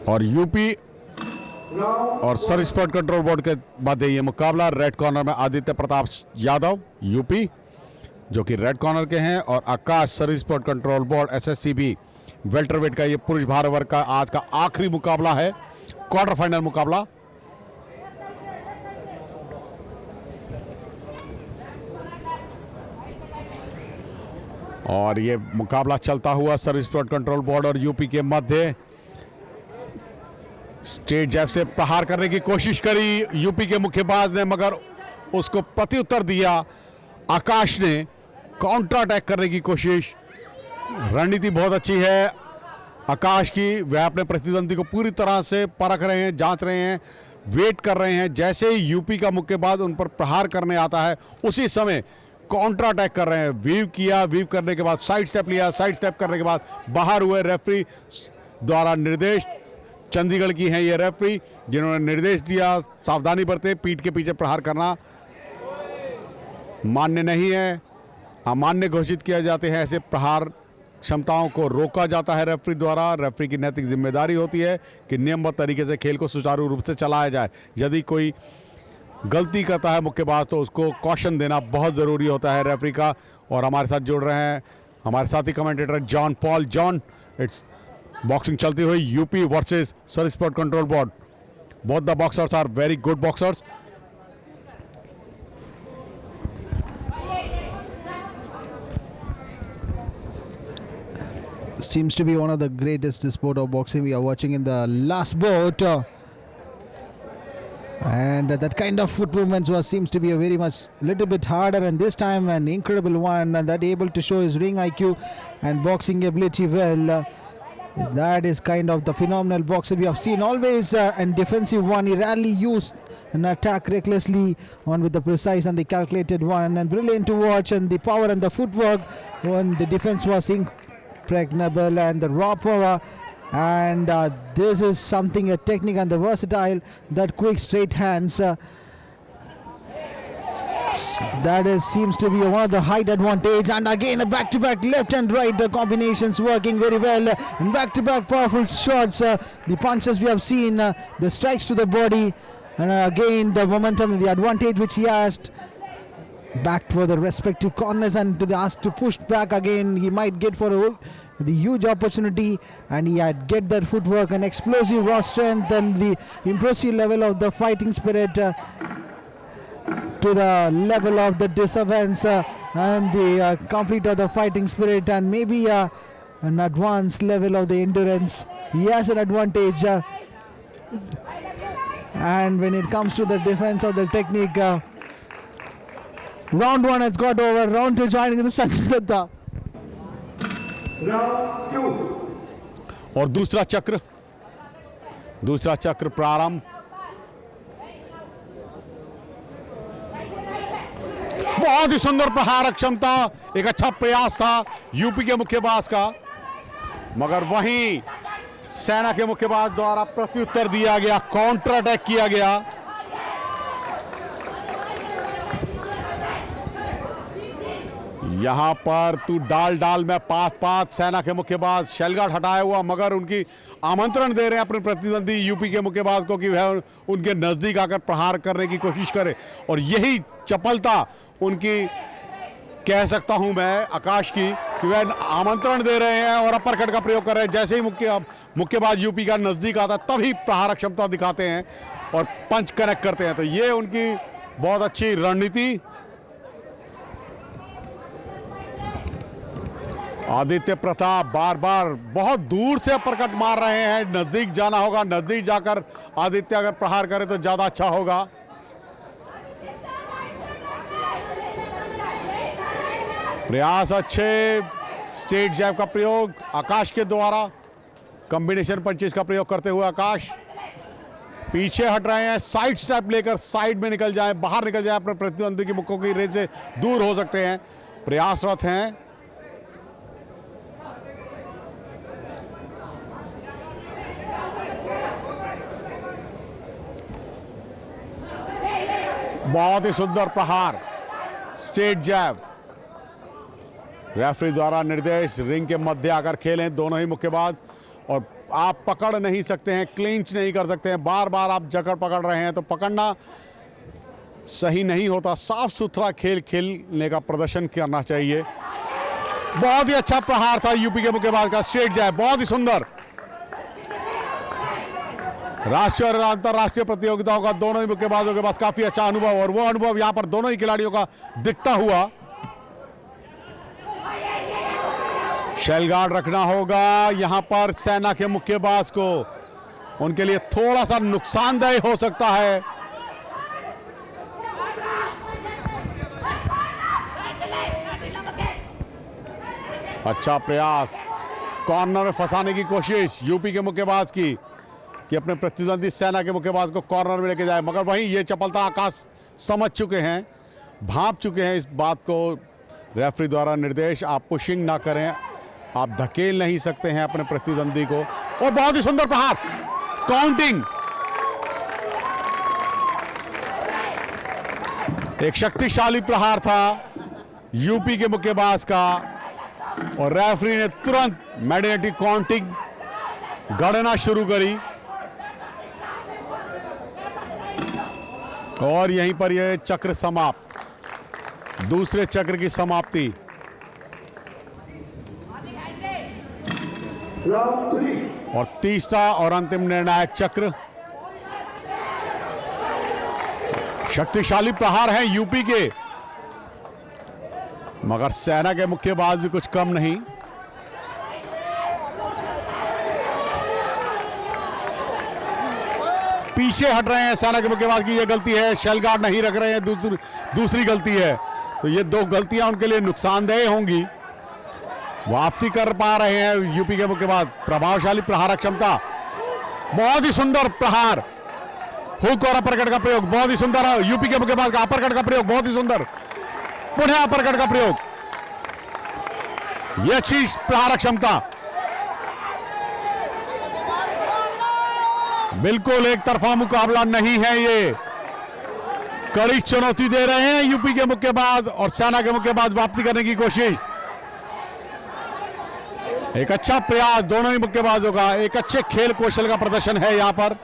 और यूपी और service sport control board के मध्य ये मुकाबला। रेड कॉर्नर में आदित्य प्रताप यादव यूपी जो कि रेड कॉर्नर के हैं, और Akash service sport control board SSCB welterweight का ये पुरुष भार वर्ग का आज का आखिरी मुकाबला है, क्वार्टर फाइनल मुकाबला। और ये मुकाबला चलता हुआ सर्विस स्पोर्ट कंट्रोल बोर्ड और यूपी के मध्य। स्ट्रेट जैब से प्रहार करने की कोशिश करी यूपी के मुक्केबाज ने, मगर उसको प्रत्युत्तर दिया आकाश ने। काउंटर अटैक करने की कोशिश। रणनीति बहुत अच्छी है आकाश की। वह अपने प्रतिद्वंदी को पूरी तरह से परख रहे हैं, जांच रहे हैं, वेट कर रहे हैं। जैसे ही यूपी का मुक्केबाज उन पर प्रहार करने आता है उसी समय काउंटर अटैक कर रहे हैं। वीव किया, वीव करने के बाद साइड स्टेप लिया, साइड स्टेप करने के बाद बाहर हुए। रेफरी द्वारा निर्देश, चंडीगढ़ की हैं ये रेफरी, जिन्होंने निर्देश दिया सावधानी बरते, पीठ के पीछे प्रहार करना मान्य नहीं है, अमान्य घोषित किया जाते हैं। ऐसे प्रहार क्षमताओं को रोका जाता है रेफरी द्वारा। रेफरी की नैतिक जिम्मेदारी होती है कि नियमबद्ध तरीके से खेल को सुचारू रूप से चलाया जाए। यदि कोई गलती करता है मुक्केबाज तो उसको कॉशन देना बहुत ज़रूरी होता है रेफरी का। और हमारे साथ जुड़ रहे हैं हमारे साथी commentator John Paul. John, it's boxing चलती हुई UP versus service sport control board. Both the boxers are very good boxers. Seems to be one of the greatest sport of boxing we are watching in the last bout. And that kind of foot movements seems to be a very much little bit harder, and this time an incredible one, and that able to show his ring IQ and boxing ability well. That is kind of the phenomenal boxer we have seen. Always and defensive one. He rarely used an attack recklessly on with the precise and the calculated one, and brilliant to watch, and the power and the footwork when the defense was impregnable, and the raw power. And this is something, a technique and the versatile, that quick straight hands. That seems to be one of the height advantage. And again a back-to-back left and right combinations working very well. And back-to-back powerful shots. The punches we have seen, the strikes to the body. And again the momentum and the advantage which he has. Back for the respective corners and to the ask to push back again. He might get for the huge opportunity, and he had get that footwork and explosive raw strength and the impressive level of the fighting spirit to the level of the defiance and the complete of the fighting spirit, and maybe an advanced level of the endurance. He has an advantage, and when it comes to the defense of the technique, round one has got over. Round two joining in the Sachin Datta. और दूसरा चक्र प्रारंभ। बहुत ही सुंदर प्रहार क्षमता, एक अच्छा प्रयास था यूपी के मुक्केबाज का, मगर वहीं सेना के मुक्केबाज द्वारा प्रत्युत्तर दिया गया, काउंटर अटैक किया गया। यहां पर तू डाल में पात सेना के मुक्केबाज शैलगार्ड हटाया हुआ, मगर उनकी आमंत्रण दे रहे हैं अपने प्रतिद्वंदी यूपी के मुक्केबाज को कि वह उनके नज़दीक आकर प्रहार करने की कोशिश करे। और यही चपलता उनकी कह सकता हूं मैं आकाश की, कि वह आमंत्रण दे रहे हैं और अपर कट का प्रयोग कर रहे हैं। जैसे ही मुक्केबाज यूपी का नज़दीक आता तभी प्रहार क्षमता दिखाते हैं और पंच कनेक्ट करते हैं। तो ये उनकी बहुत अच्छी रणनीति। आदित्य प्रताप बार बार बहुत दूर से अपरकट मार रहे हैं, नजदीक जाना होगा। नजदीक जाकर आदित्य अगर प्रहार करे तो ज्यादा अच्छा होगा। प्रयास अच्छे, स्ट्रेट जैब का प्रयोग आकाश के द्वारा, कॉम्बिनेशन पंचेस का प्रयोग करते हुए आकाश पीछे हट रहे हैं। साइड स्टेप लेकर साइड में निकल जाए, बाहर निकल जाए, अपने प्रतिद्वंदी की मुक्कों की रेंज से दूर हो सकते हैं। प्रयासरत हैं। बहुत ही सुंदर प्रहार, स्ट्रेट जैब। रेफरी द्वारा निर्देश, रिंग के मध्य आकर खेलें दोनों ही मुक्केबाज, और आप पकड़ नहीं सकते हैं, क्लिंच नहीं कर सकते हैं, बार बार आप जकड़ पकड़ रहे हैं तो पकड़ना सही नहीं होता। साफ सुथरा खेल खेलने का प्रदर्शन करना चाहिए। बहुत ही अच्छा प्रहार था यूपी के मुक्केबाज का, स्ट्रेट जाए, बहुत ही सुंदर। राष्ट्रीय और अंतरराष्ट्रीय प्रतियोगिताओं का दोनों ही मुक्केबाजों के पास काफी अच्छा अनुभव, और वो अनुभव यहां पर दोनों ही खिलाड़ियों का दिखता हुआ। शेल गार्ड रखना होगा यहां पर सेना के मुक्केबाज को, उनके लिए थोड़ा सा नुकसानदेह हो सकता है। अच्छा प्रयास, कॉर्नर में फंसाने की कोशिश यूपी के मुक्केबाज की कि अपने प्रतिद्वंदी सेना के मुक्केबाज को कॉर्नर में लेके जाए, मगर वहीं ये चपलता आकाश समझ चुके हैं, भांप चुके हैं इस बात को। रेफरी द्वारा निर्देश, आप पुशिंग ना करें, आप धकेल नहीं सकते हैं अपने प्रतिद्वंदी को। और बहुत ही सुंदर प्रहार, काउंटिंग, एक शक्तिशाली प्रहार था यूपी के मुक्केबाज का, और रेफरी ने तुरंत मैग्नेटिक काउंटिंग गणना शुरू करी, और यहीं पर यह चक्र समाप्त, दूसरे चक्र की समाप्ति। और तीसरा और अंतिम निर्णायक चक्र। शक्तिशाली प्रहार है यूपी के, मगर सेना के मुक्केबाज भी कुछ कम नहीं। पीछे हट रहे हैं सेना के मुक्केबाज की, यह गलती है। शेल गार्ड नहीं रख रहे हैं, दूसरी गलती है। तो ये दो गलतियां उनके लिए नुकसानदेह होंगी। वापसी कर पा रहे हैं यूपी के मुक्केबाज। प्रभावशाली प्रहार क्षमता, बहुत ही सुंदर प्रहार, हुक और अपरकट का प्रयोग बहुत ही सुंदर है यूपी के मुक्केबाज का। अपरकट का प्रयोग बहुत ही सुंदर, पुनः अपरकट का प्रयोग, यह अच्छी प्रहार क्षमता। बिल्कुल एक तरफा मुकाबला नहीं है, ये कड़ी चुनौती दे रहे हैं यूपी के मुक्केबाज और सेना के मुक्केबाज वापसी करने की कोशिश। एक अच्छा प्रयास दोनों ही मुक्केबाजों का, एक अच्छे खेल कौशल का प्रदर्शन है यहां पर।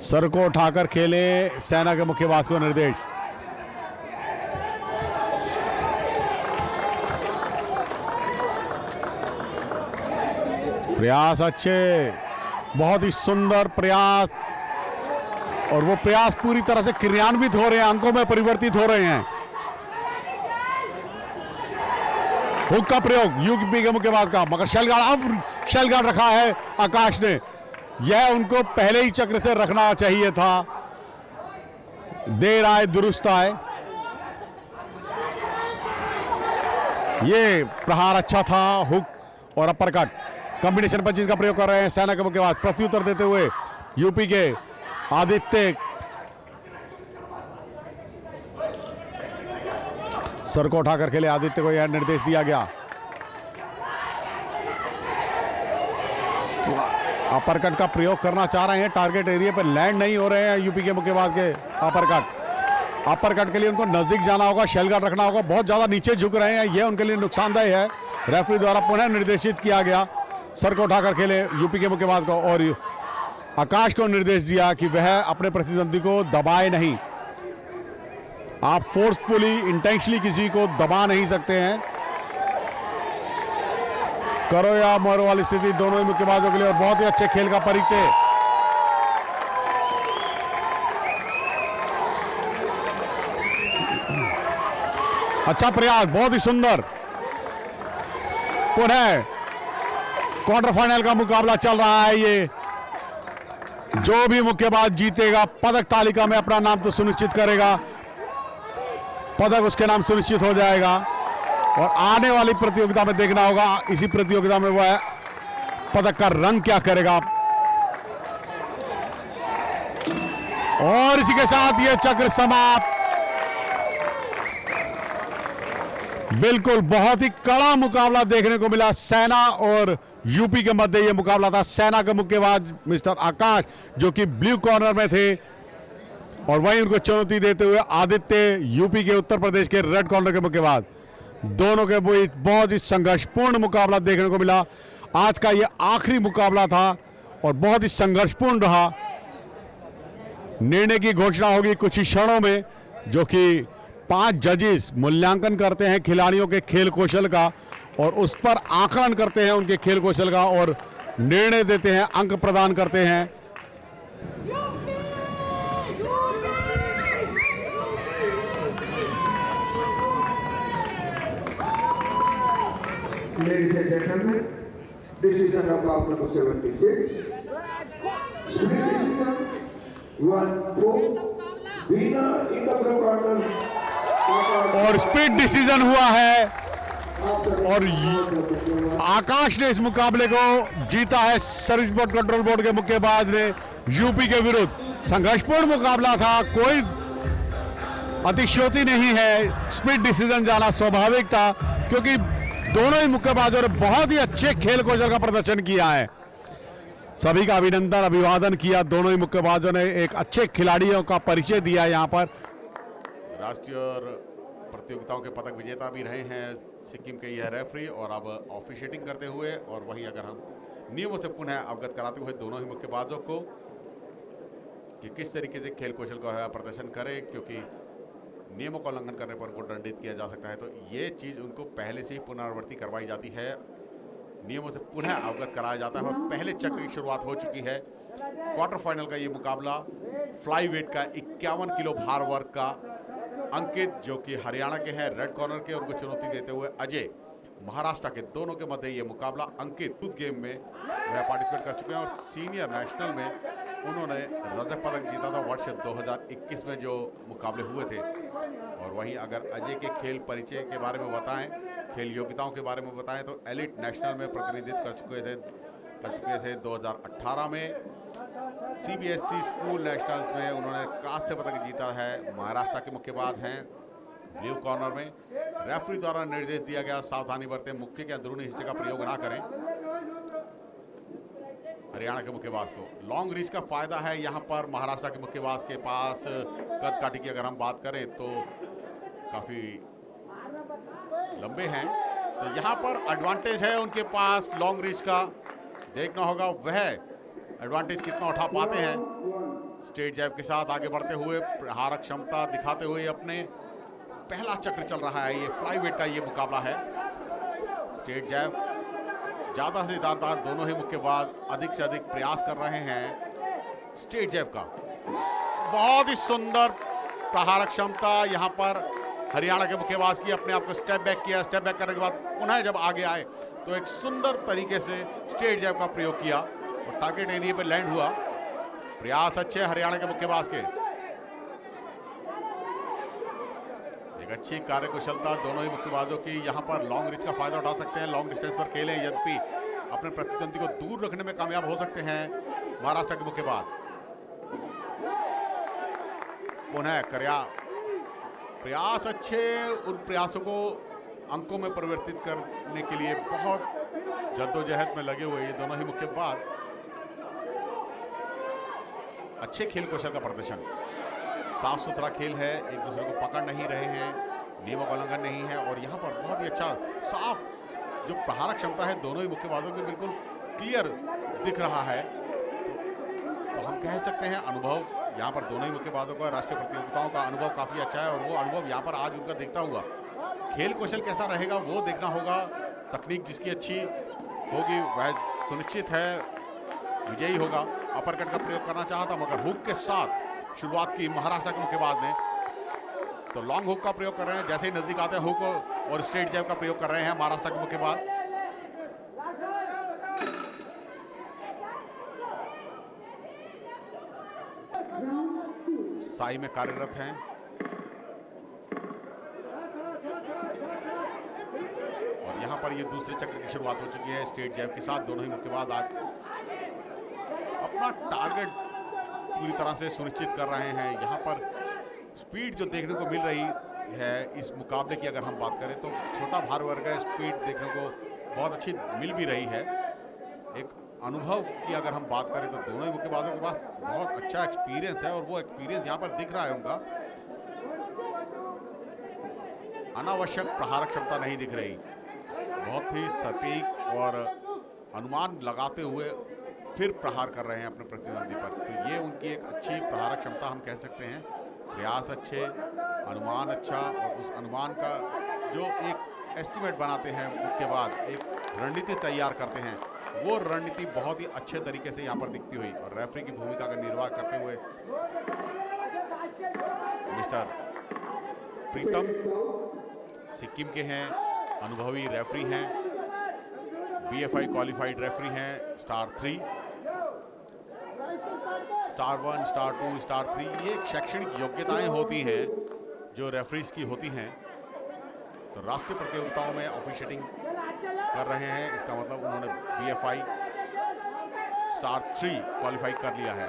सर को उठाकर खेले सेना के मुक्केबाज को निर्देश। प्रयास अच्छे, बहुत ही सुंदर प्रयास, और वो प्रयास पूरी तरह से क्रियान्वित हो रहे हैं, अंकों में परिवर्तित हो रहे हैं। हुक का प्रयोग यूपी के मुक्केबाज का, मगर शेल गार्ड, अब शेल गार्ड रखा है आकाश ने, यह उनको पहले ही चक्र से रखना चाहिए था। देर आए दुरुस्त आए। ये प्रहार अच्छा था, हुक और अपरकट कॉम्बिनेशन पंचेस का प्रयोग कर रहे हैं सेना के मुक्केबाज। प्रत्युत्तर देते हुए यूपी के आदित्य, सर को उठाकर खेले आदित्य को यह निर्देश दिया गया। अपरकट का प्रयोग करना चाह रहे हैं, टारगेट एरिया पर लैंड नहीं हो रहे हैं यूपी के मुक्केबाज के अपरकट। अपरकट के लिए उनको नजदीक जाना होगा, शेल गार्ड रखना होगा, बहुत ज्यादा नीचे झुक रहे हैं, यह उनके लिए नुकसानदायक है। रेफरी द्वारा पुनः निर्देशित किया गया, सर को उठाकर खेले यूपी के मुक्केबाज को, और आकाश को निर्देश दिया कि वह अपने प्रतिद्वंदी को दबाए नहीं। आप फोर्सफुली इंटेंशनली किसी को दबा नहीं सकते हैं। करो या मरो वाली स्थिति दोनों ही मुक्केबाजों के लिए, और बहुत ही अच्छे खेल का परिचय। अच्छा प्रयास, बहुत ही सुंदर। पुनः क्वार्टर फाइनल का मुकाबला चल रहा है। ये जो भी मुक्केबाज जीतेगा पदक तालिका में अपना नाम तो सुनिश्चित करेगा, पदक उसके नाम सुनिश्चित हो जाएगा। और आने वाली प्रतियोगिता में देखना होगा इसी प्रतियोगिता में वह पदक का रंग क्या करेगा। और इसी के साथ यह चक्र समाप्त। बिल्कुल बहुत ही कड़ा मुकाबला देखने को मिला सेना और यूपी के मध्य। यह मुकाबला था सेना के मुक्केबाज मिस्टर आकाश जो कि ब्लू कॉर्नर में थे, और वहीं उनको चुनौती देते हुए आदित्य यूपी के उत्तर प्रदेश के रेड कॉर्नर के मुक्केबाज। दोनों के बीच बहुत ही संघर्षपूर्ण मुकाबला देखने को मिला। आज का ये आखिरी मुकाबला था और बहुत ही संघर्षपूर्ण रहा। निर्णय की घोषणा होगी कुछ ही क्षणों में, जो कि 5 जजेस मूल्यांकन करते हैं खिलाड़ियों के खेल कौशल का और उस पर आकलन करते हैं उनके खेल कौशल का और निर्णय देते हैं, अंक प्रदान करते हैं। Ladies and gentlemen, this is bout number 76. Split decision 1-4. Winner in the blue corner. और स्पीड डिसीजन हुआ है और आकाश ने इस मुकाबले को जीता है। सर्विस बोर्ड कंट्रोल बोर्ड के मुक्केबाज ने यूपी के विरुद्ध। संघर्षपूर्ण मुकाबला था, कोई अतिशयोक्ति नहीं है। स्पीड डिसीजन जाना स्वाभाविक था क्योंकि दोनों ही मुक्केबाजों ने बहुत ही अच्छे खेल कौशल का प्रदर्शन किया है। सभी का अभिनंदन, अभिवादन किया। दोनों ही मुक्केबाजों ने एक अच्छे खिलाड़ियों का परिचय दिया। यहाँ पर राष्ट्रीय और प्रतियोगिताओं के पदक विजेता भी रहे हैं सिक्किम के यह रेफरी, और अब ऑफिशिएटिंग करते हुए और वहीं अगर हम नियमों से पुनः अवगत कराते हुए दोनों ही मुक्केबाजों को कि किस तरीके से खेल कौशल का प्रदर्शन करें, क्योंकि नियमों का उल्लंघन करने पर उनको दंडित किया जा सकता है। तो ये चीज़ उनको पहले से ही पुनरावृत्ति करवाई जाती है, नियमों से पुनः अवगत कराया जाता है। और पहले चक्र की शुरुआत हो चुकी है। क्वार्टर फाइनल का ये मुकाबला फ्लाई वेट का 51 किलो भार वर्ग का अंकित, जो कि हरियाणा के हैं, रेड कॉर्नर के, उनको चुनौती देते हुए अजय महाराष्ट्र के, दोनों के मध्य ये मुकाबला। अंकित यूथ गेम में वह पार्टिसिपेट कर चुके हैं और सीनियर नेशनल में उन्होंने रजत पदक जीता था वर्ष 2021 में जो मुकाबले हुए थे। और वहीं अगर अजय के खेल परिचय के बारे में बताएं, खेल योग्यताओं के बारे में बताएं, तो एलिट नेशनल में प्रतिनिधित्व कर चुके थे 2018 में। सीबीएसई स्कूल नेशनल्स में उन्होंने कांस्य पदक जीता है। महाराष्ट्र के मुक्केबाज हैं ब्लू कॉर्नर में। रेफरी द्वारा निर्देश दिया गया सावधानी बरतें, मुक्के के अंदरूनी हिस्से का प्रयोग ना करें। हरियाणा के मुक्केबाज को लॉन्ग रीच का फायदा है। यहाँ पर महाराष्ट्र के मुक्केबाज के पास कद काठी की अगर हम बात करें तो काफी लंबे हैं, तो यहाँ पर एडवांटेज है उनके पास लॉन्ग रीच का। देखना होगा वह एडवांटेज कितना उठा पाते हैं। स्ट्रेट जैब के साथ आगे बढ़ते हुए प्रहारक क्षमता दिखाते हुए अपने पहला चक्र चल रहा है। ये फ्लाईवेट का ये मुकाबला है। स्ट्रेट जैब ज्यादा से ज्यादा दोनों ही मुक्केबाज अधिक से अधिक प्रयास कर रहे हैं। स्ट्रेट जैब का बहुत ही सुंदर प्रहारक क्षमता यहाँ पर हरियाणा के मुक्केबाज की। अपने आप को स्टेप बैक किया, स्टेप बैक करने के बाद पुनः जब आगे आए तो एक सुंदर तरीके से स्ट्रेट जैब का प्रयोग किया और टारगेट एरिया पर लैंड हुआ। प्रयास अच्छे हरियाणा के मुक्केबाज के, एक अच्छी कार्यकुशलता दोनों ही मुक्केबाजों की। यहाँ पर लॉन्ग रिच का फायदा उठा सकते हैं, लॉन्ग डिस्टेंस पर खेलें, यद्यपि अपने प्रतिद्वंदी को दूर रखने में कामयाब हो सकते हैं महाराष्ट्र के मुक्केबाज। पुनः प्रयास अच्छे, उन प्रयासों को अंकों में परिवर्तित करने के लिए बहुत जद्दोजहद में लगे हुए ये दोनों ही मुक्केबाज। अच्छे खेल कौशल का प्रदर्शन, साफ सुथरा खेल है, एक दूसरे को पकड़ नहीं रहे हैं, नियमों का उल्लंघन नहीं है। और यहाँ पर बहुत ही अच्छा साफ जो प्रहारक क्षमता है दोनों ही मुक्केबाजों की बिल्कुल क्लियर दिख रहा है। तो हम कह सकते हैं अनुभव यहाँ पर दोनों ही मुक्केबाजों का, राष्ट्रीय प्रतियोगिताओं का अनुभव काफ़ी अच्छा है। और वो अनुभव यहाँ पर आज उनका देखता हुआ खेल कौशल कैसा रहेगा वो देखना होगा। तकनीक जिसकी अच्छी होगी वह सुनिश्चित है विजयी होगा। अपरकट का प्रयोग करना चाहा था मगर हुक के साथ शुरुआत की महाराष्ट्र के मुक्केबाज ने, तो लॉन्ग हुक का प्रयोग कर रहे हैं। जैसे ही नजदीक आते हैं हुक और स्ट्रेट जैब का प्रयोग कर रहे हैं महाराष्ट्र के मुक्केबाज। साई में कार्यरत हैं। और यहां पर ये दूसरे चक्र की शुरुआत हो चुकी है स्ट्रेट जैब के साथ। दोनों ही मुक्केबाज आज अपना टारगेट पूरी तरह से सुनिश्चित कर रहे हैं। यहाँ पर स्पीड जो देखने को मिल रही है इस मुकाबले की अगर हम बात करें तो छोटा भार वर्ग है, स्पीड देखने को बहुत अच्छी मिल भी रही है। एक अनुभव की अगर हम बात करें तो दोनों ही मुक्केबाजों के पास बहुत अच्छा एक्सपीरियंस है और वो एक्सपीरियंस यहाँ पर दिख रहा है उनका। अनावश्यक प्रहारक क्षमता नहीं दिख रही। बहुत ही सटीक और अनुमान लगाते हुए फिर प्रहार कर रहे हैं अपने प्रतिद्वंदी पर। तो ये उनकी एक अच्छी प्रहारक क्षमता हम कह सकते हैं। प्रयास अच्छे, अनुमान अच्छा, और उस अनुमान का जो एक एस्टिमेट बनाते हैं मुक्केबाज, एक रणनीति तैयार करते हैं, वो रणनीति बहुत ही अच्छे तरीके से यहाँ पर दिखती हुई और रेफरी की भूमिका का निर्वाह करते हुए मिस्टर प्रीतम सिक्किम के हैं, अनुभवी रेफरी हैं, बीएफआई क्वालिफाइड रेफरी हैं, स्टार 3, स्टार 1, स्टार 2, स्टार 3। ये शैक्षणिक योग्यताएं होती हैं जो रेफरीज की होती हैं। तो राष्ट्रीय प्रतियोगिताओं में ऑफिशिएटिंग कर रहे हैं, इसका मतलब उन्होंने बीएफआई स्टार 3 क्वालिफाई कर लिया है।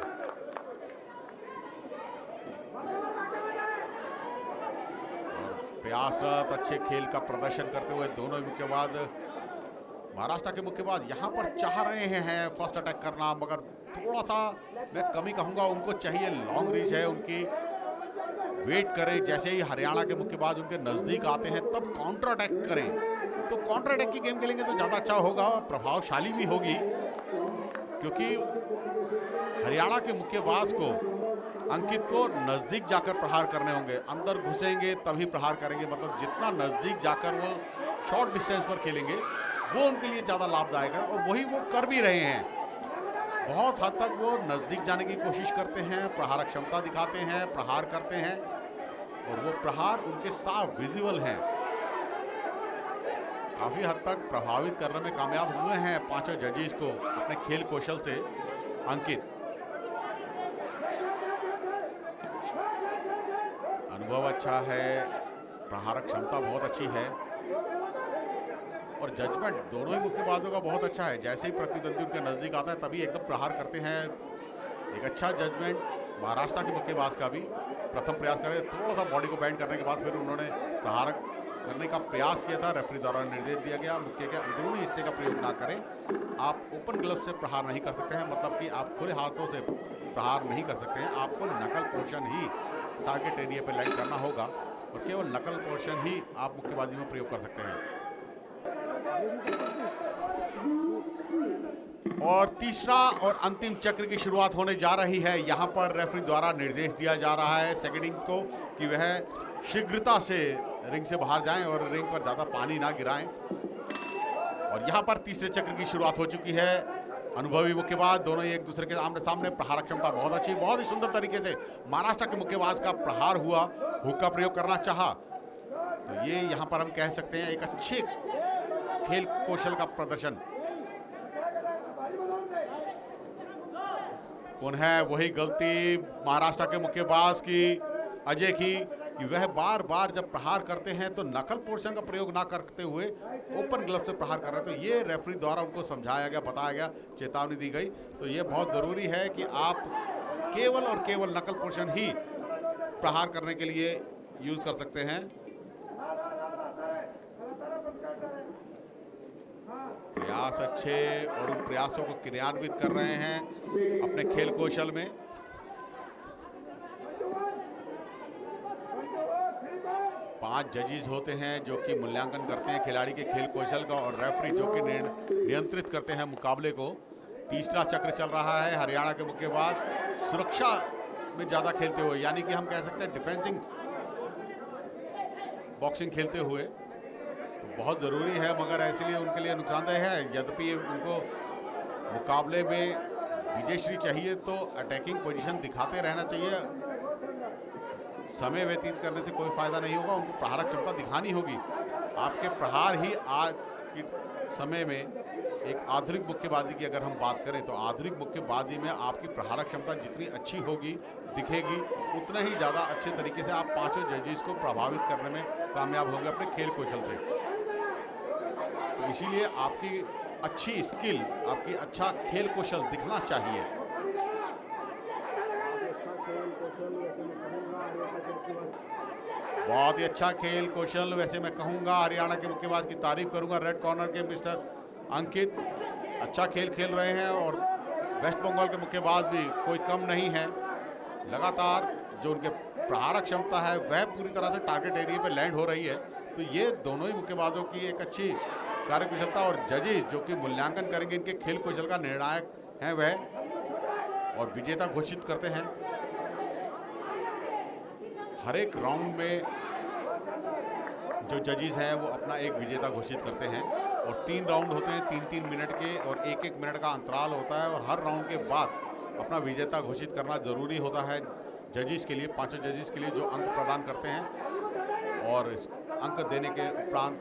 प्रयासरत अच्छे खेल का प्रदर्शन करते हुए दोनों मुक्केबाज, महाराष्ट्र के मुक्केबाज यहाँ पर चाह रहे हैं फर्स्ट अटैक करना, मगर थोड़ा सा मैं कमी कहूँगा, उनको चाहिए लॉन्ग रीच है उनकी, वेट करें। जैसे ही हरियाणा के मुक्केबाज उनके नज़दीक आते हैं तब काउंटर अटैक करें। तो काउंटर अटैक की गेम खेलेंगे तो ज़्यादा अच्छा होगा, प्रभावशाली भी होगी, क्योंकि हरियाणा के मुक्केबाज को, अंकित को नज़दीक जाकर प्रहार करने होंगे, अंदर घुसेंगे तभी प्रहार करेंगे। मतलब जितना नज़दीक जाकर वो शॉर्ट डिस्टेंस पर खेलेंगे वो उनके लिए ज़्यादा लाभदायक है, और वही वो कर भी रहे हैं। बहुत हद तक वो नज़दीक जाने की कोशिश करते हैं, प्रहारक क्षमता दिखाते हैं, प्रहार करते हैं, और वो प्रहार उनके साफ विजिबल हैं। काफ़ी हद तक प्रभावित करने में कामयाब हुए हैं पांचों जजेस को अपने खेल कौशल से अंकित। अनुभव अच्छा है, प्रहारक क्षमता बहुत अच्छी है, और जजमेंट दोनों ही मुक्केबाजों का बहुत अच्छा है। जैसे ही प्रतिद्वंदी उनके नज़दीक आता है तभी एकदम प्रहार करते हैं। एक अच्छा जजमेंट महाराष्ट्र के मुक्केबाज का भी। प्रथम प्रयास करें, थोड़ा सा बॉडी को बैंड करने के बाद फिर उन्होंने प्रहार करने का प्रयास किया था। रेफरी द्वारा निर्देश दिया गया मुक्के के अंदरूनी हिस्से का प्रयोग ना करें। आप ओपन ग्लव से प्रहार नहीं कर सकते हैं, मतलब कि आप खुले हाथों से प्रहार नहीं कर सकते हैं। आपको नकल पोर्शन ही टारगेट एरिया पर लैंड करना होगा, और केवल नकल पोर्शन ही आप मुक्केबाजी में प्रयोग कर सकते हैं। और तीसरा और अंतिम चक्र की शुरुआत होने जा रही है। यहां पर रेफरी द्वारा निर्देश दिया जा रहा है सेकेंडिंग को कि वह शीघ्रता से रिंग से बाहर जाएं और रिंग पर ज्यादा पानी ना गिराएं। और यहां पर तीसरे चक्र की शुरुआत हो चुकी है। अनुभवी मुक्केबाज दोनों ही एक दूसरे के आमने सामने, प्रहारक क्षमता बहुत अच्छी, बहुत ही सुंदर तरीके से महाराष्ट्र के मुक्केबाज का प्रहार हुआ, हुक का प्रयोग करना चाहा, तो ये यहां पर हम कह सकते हैं एक अच्छे खेल कौशल का प्रदर्शन। पुनः वही गलती महाराष्ट्र के मुक्केबाज की, अजय की, कि वह बार बार जब प्रहार करते हैं तो नकल पोर्शन का प्रयोग ना करते हुए ओपन ग्लव से प्रहार कर रहे हैं। तो ये रेफरी द्वारा उनको समझाया गया, बताया गया, चेतावनी दी गई। तो ये बहुत ज़रूरी है कि आप केवल और केवल नकल पोर्शन ही प्रहार करने के लिए यूज कर सकते हैं। प्रयास अच्छे, और उन प्रयासों को क्रियान्वित कर रहे हैं अपने खेल कौशल में। पांच जजेस होते हैं जो कि मूल्यांकन करते हैं खिलाड़ी के खेल कौशल का, और रेफरी जो कि नियंत्रित करते हैं मुकाबले को। तीसरा चक्र चल रहा है। हरियाणा के मुक्केबाज सुरक्षा में ज़्यादा खेलते हुए, यानी कि हम कह सकते हैं डिफेंसिंग बॉक्सिंग खेलते हुए, तो बहुत ज़रूरी है, मगर इसलिए उनके लिए नुकसानदेह है। यद्यपि उनको मुकाबले में विजयश्री चाहिए तो अटैकिंग पोजीशन दिखाते रहना चाहिए। समय व्यतीत करने से कोई फायदा नहीं होगा, उनको प्रहारक क्षमता दिखानी होगी। आपके प्रहार ही आज के समय में एक आधुनिक मुक्केबाजी की अगर हम बात करें तो आधुनिक मुक्केबाजी में आपकी प्रहारक क्षमता जितनी अच्छी होगी, दिखेगी, उतना ही ज़्यादा अच्छे तरीके से आप पांचों जजेस को प्रभावित करने में कामयाब होंगे अपने खेल कौशल से। तो इसीलिए आपकी अच्छी स्किल, आपकी अच्छा खेल कौशल दिखना चाहिए। बहुत ही अच्छा खेल कौशल, वैसे मैं कहूंगा हरियाणा के मुक्केबाज की तारीफ करूंगा। रेड कॉर्नर के मिस्टर अंकित अच्छा खेल खेल रहे हैं, और वेस्ट बंगाल के मुक्केबाज भी कोई कम नहीं है। लगातार जो उनके प्रहारक क्षमता है वह पूरी तरह से टारगेट एरिया पे लैंड हो रही है। तो ये दोनों ही मुक्केबाजों की एक अच्छी कार्यकुशलता और जजेस जो कि मूल्यांकन करेंगे इनके खेल कौशल का निर्णायक है वह और विजेता घोषित करते हैं। हर एक राउंड में जो जजेस हैं वो अपना एक विजेता घोषित करते हैं और 3 राउंड होते हैं 3-3 मिनट के और 1-1 मिनट का अंतराल होता है और हर राउंड के बाद अपना विजेता घोषित करना जरूरी होता है जजेस के लिए, 5 जजेस के लिए जो अंक प्रदान करते हैं और अंक देने के उपरांत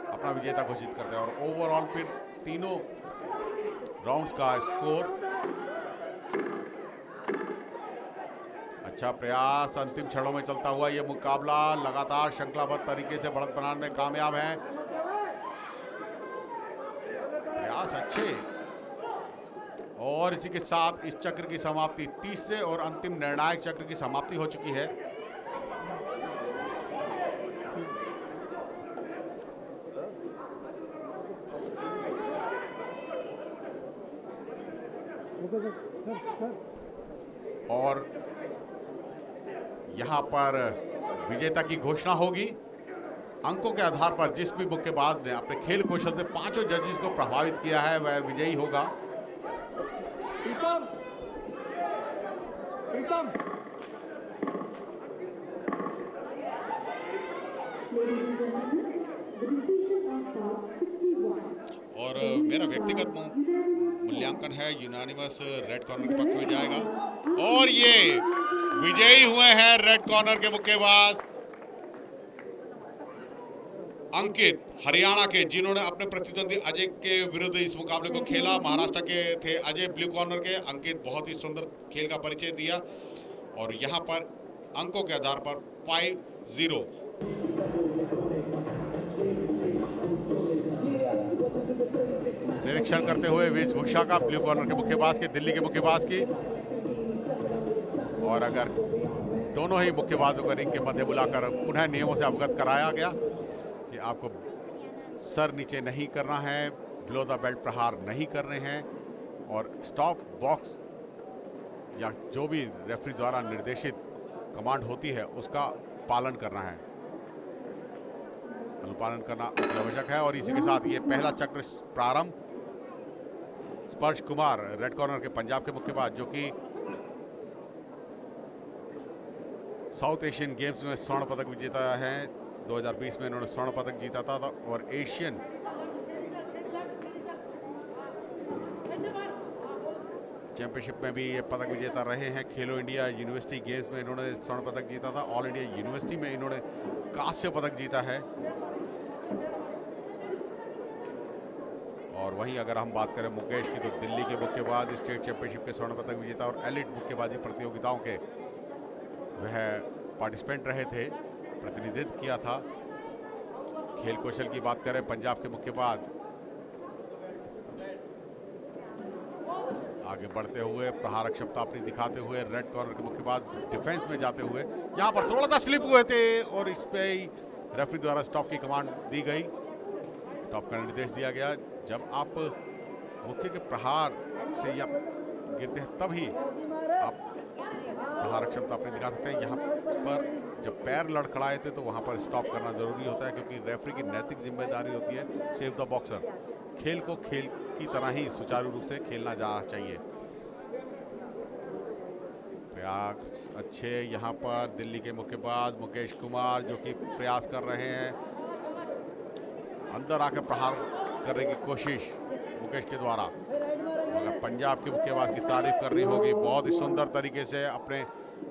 अपना विजेता घोषित करते हैं और ओवरऑल फिर तीनों राउंड्स का स्कोर। अच्छा प्रयास, अंतिम क्षणों में चलता हुआ यह मुकाबला लगातार श्रृंखलाबद्ध तरीके से बढ़त बनाने में कामयाब है। प्रयास अच्छे और इसी के साथ इस चक्र की समाप्ति, तीसरे और अंतिम निर्णायक चक्र की समाप्ति हो चुकी है। और यहां पर विजेता की घोषणा होगी अंकों के आधार पर। जिस भी मुक्केबाज ने अपने खेल कौशल से 5 जजेस को प्रभावित किया है वह विजयी होगा। और मेरा व्यक्तिगत मूल्यांकन है यूनानिमस रेड कॉर्नर के पक्ष में जाएगा और ये विजयी हुए हैं रेड कॉर्नर के मुक्केबाज अंकित, हरियाणा के, जिन्होंने अपने प्रतिद्वंदी अजय के विरुद्ध इस मुकाबले को खेला। महाराष्ट्र के थे अजय ब्लू कॉर्नर के, अंकित बहुत ही सुंदर खेल का परिचय दिया और यहां पर अंकों के आधार पर 5-0 निरीक्षण करते हुए वेशभूषा का ब्लू कॉर्नर के मुक्केबाज की, दिल्ली के मुक्केबाज की। और अगर दोनों ही मुक्केबाजों को रिंग के मध्य बुलाकर पुनः नियमों से अवगत कराया गया कि आपको सर नीचे नहीं करना है, बिलो द बेल्ट प्रहार नहीं करने हैं और स्टॉप बॉक्स या जो भी रेफरी द्वारा निर्देशित कमांड होती है उसका पालन करना है, अनुपालन करना अति आवश्यक है। और इसी के साथ ये पहला चक्र प्रारंभ। स्पर्श कुमार रेड कॉर्नर के पंजाब के मुक्केबाज जो कि साउथ एशियन गेम्स में स्वर्ण पदक विजेता है। 2020 में इन्होंने स्वर्ण पदक जीता था और एशियन चैंपियनशिप में भी ये पदक विजेता रहे हैं। खेलो इंडिया यूनिवर्सिटी गेम्स में इन्होंने स्वर्ण पदक जीता था। ऑल इंडिया यूनिवर्सिटी में इन्होंने कांस्य पदक जीता है। और वहीं अगर हम बात करें मुकेश की तो दिल्ली के मुक्केबाज स्टेट चैंपियनशिप के स्वर्ण पदक विजेता और एलिट मुक्केबाजी प्रतियोगिताओं के वह पार्टिसिपेंट रहे थे, प्रतिनिधित्व किया था। खेल कौशल की बात करें पंजाब के मुक्केबाज आगे बढ़ते हुए प्रहार क्षमता अपनी दिखाते हुए रेड कॉर्नर के मुक्केबाज डिफेंस में जाते हुए यहां पर थोड़ा सा स्लिप हुए थे और इस पे रेफरी द्वारा स्टॉप की कमांड दी गई, स्टॉप का निर्देश दिया गया। जब आप मुक्के के प्रहार से या गिरते हैं तभी आप प्रहार क्षमता अपनी दिखा सकते हैं। यहाँ पर जब पैर लड़खड़ाए थे तो वहाँ पर स्टॉप करना जरूरी होता है क्योंकि रेफरी की नैतिक जिम्मेदारी होती है सेव द बॉक्सर, खेल को खेल की तरह ही सुचारू रूप से खेलना जाना चाहिए। प्रयास अच्छे यहाँ पर दिल्ली के मुक्केबाज मुकेश कुमार जो कि प्रयास कर रहे हैं, अंदर आकर प्रहार करने की कोशिश मुकेश के द्वारा, मगर पंजाब के मुक्केबाज की तारीफ करनी होगी। बहुत ही सुंदर तरीके से अपने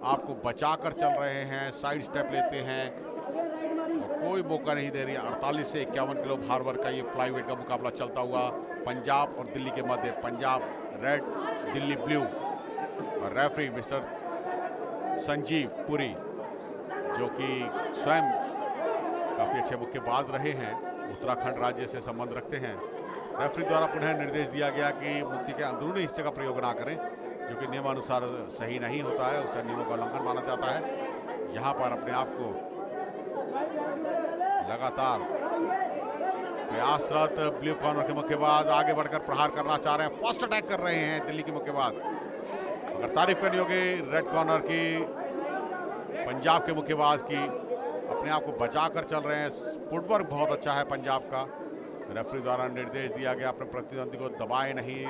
आप को बचाकर चल रहे हैं, साइड स्टेप लेते हैं और कोई मौका नहीं दे रही। 48 से 51 किलो भार वर्ग का ये फ्लाईवेट का मुकाबला चलता हुआ पंजाब और दिल्ली के मध्य। पंजाब रेड, दिल्ली ब्लू और रेफरी मिस्टर संजीव पुरी जो कि स्वयं काफी अच्छे मुक्केबाज रहे हैं, उत्तराखंड राज्य से संबंध रखते हैं। रेफरी द्वारा पुनः निर्देश दिया गया कि मुक्के के अंदरूनी हिस्से का प्रयोग ना करें जो कि नियमानुसार सही नहीं होता है, उसका नियमों का उल्लंघन माना जाता है। यहाँ पर अपने आप को लगातार प्रयासरत ब्लू कॉर्नर के मुक्केबाज आगे बढ़कर प्रहार करना चाह रहे हैं, फर्स्ट अटैक कर रहे हैं दिल्ली के मुक्केबाज। अगर तारीफ करनी होगी रेड कॉर्नर की पंजाब के मुक्केबाज की अपने आप को बचा कर चल रहे हैं। फुटवर्क बहुत अच्छा है पंजाब का। रेफरी द्वारा निर्देश दिया गया अपने प्रतिद्वंदी को दबाए नहीं।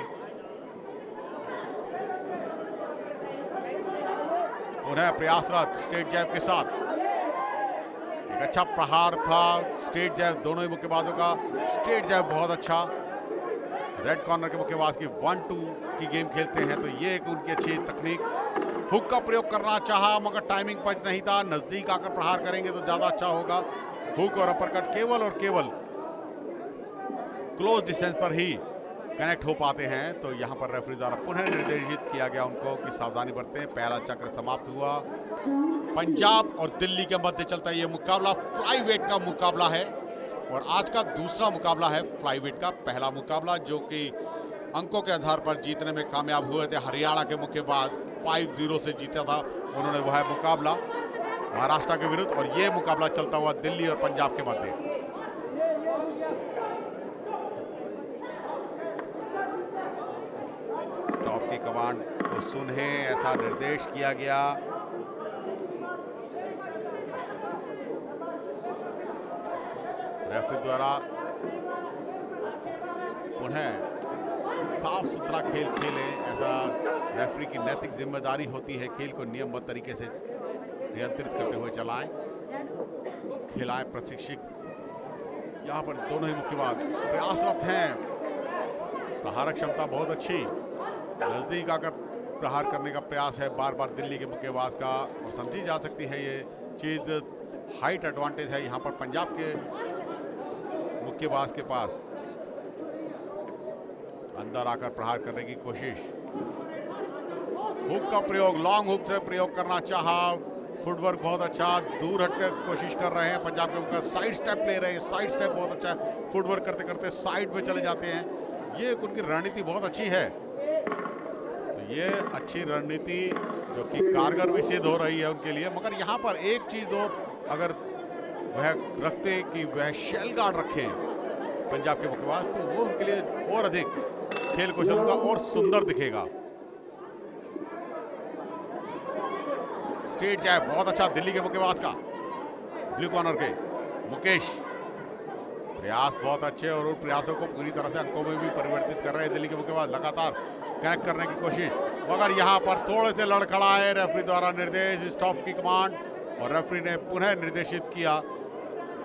उन्हें प्रयासरत स्ट्रेट जैब के साथ एक अच्छा प्रहार था। स्ट्रेट जैब दोनों ही मुक्केबाजों का। स्ट्रेट जैब बहुत अच्छा। रेड कॉर्नर के मुक्केबाज की 1-2 की गेम खेलते हैं तो ये एक उनकी अच्छी तकनीक। हुक का प्रयोग करना चाहा मगर टाइमिंग पंच नहीं था। नजदीक आकर प्रहार करेंगे तो ज्यादा अच्छा होगा। हुक और अपरकट केवल और केवल क्लोज डिस्टेंस पर ही कनेक्ट हो पाते हैं। तो यहां पर रेफरी द्वारा पुनः निर्देशित किया गया उनको कि सावधानी बरतें। पहला चक्र समाप्त हुआ। पंजाब और दिल्ली के मध्य चलता है ये मुकाबला। फ्लाईवेट का मुकाबला है और आज का दूसरा मुकाबला है फ्लाईवेट का। पहला मुकाबला जो कि अंकों के आधार पर जीतने में कामयाब हुए थे, हरियाणा के मुक्केबाज 5-0 से जीता था उन्होंने, वह है मुकाबला महाराष्ट्र के विरुद्ध। और ये मुकाबला चलता हुआ दिल्ली और पंजाब के मध्य। स्टॉप की कमांड को सुने ऐसा निर्देश किया गया। रेफरी द्वारा पुनः साफ सुथरा खेल खेलें, ऐसा रेफरी की नैतिक जिम्मेदारी होती है। खेल को नियमबद्ध तरीके से नियंत्रित करते हुए चलाएं, खिलाएं। प्रशिक्षक यहाँ पर दोनों ही मुक्केबाज प्रयासरत हैं। प्रहारक क्षमता बहुत अच्छी। नजदीक आकर प्रहार करने का प्रयास है बार बार दिल्ली के मुक्केबाज का और समझी जा सकती है ये चीज। हाइट एडवांटेज है यहाँ पर पंजाब के मुक्केबाज के पास। अंदर आकर प्रहार करने की कोशिश। हुक का प्रयोग, लॉन्ग हुक से प्रयोग करना चाहा। फुटवर्क बहुत अच्छा। दूर हटकर कोशिश कर रहे हैं पंजाब के मुक्केबाज। साइड स्टेप ले रहे हैं। साइड स्टेप बहुत अच्छा है। फुटवर्क करते करते साइड में चले जाते हैं। ये उनकी रणनीति बहुत अच्छी है। तो ये अच्छी रणनीति जो कि कारगर भी सिद्ध हो रही है उनके लिए। मगर यहाँ पर एक चीज और अगर वह रखते कि वह शेल गार्ड रखें पंजाब के मुक्केबाज तो वो उनके लिए और अधिक खेल कौशल का और सुंदर दिखेगा। स्ट्रेट जैब बहुत अच्छा दिल्ली के मुक्केबाज का। ब्लू कॉर्नर के मुकेश प्रयास बहुत अच्छे और उन प्रयासों को पूरी तरह से अंकों में भी परिवर्तित कर रहे हैं दिल्ली के मुक्केबाज। लगातार कनेक्ट करने की कोशिश मगर यहां पर थोड़े से लड़खड़ाए। रेफरी द्वारा निर्देश, स्टॉप की कमांड और रेफरी ने पुनः निर्देशित किया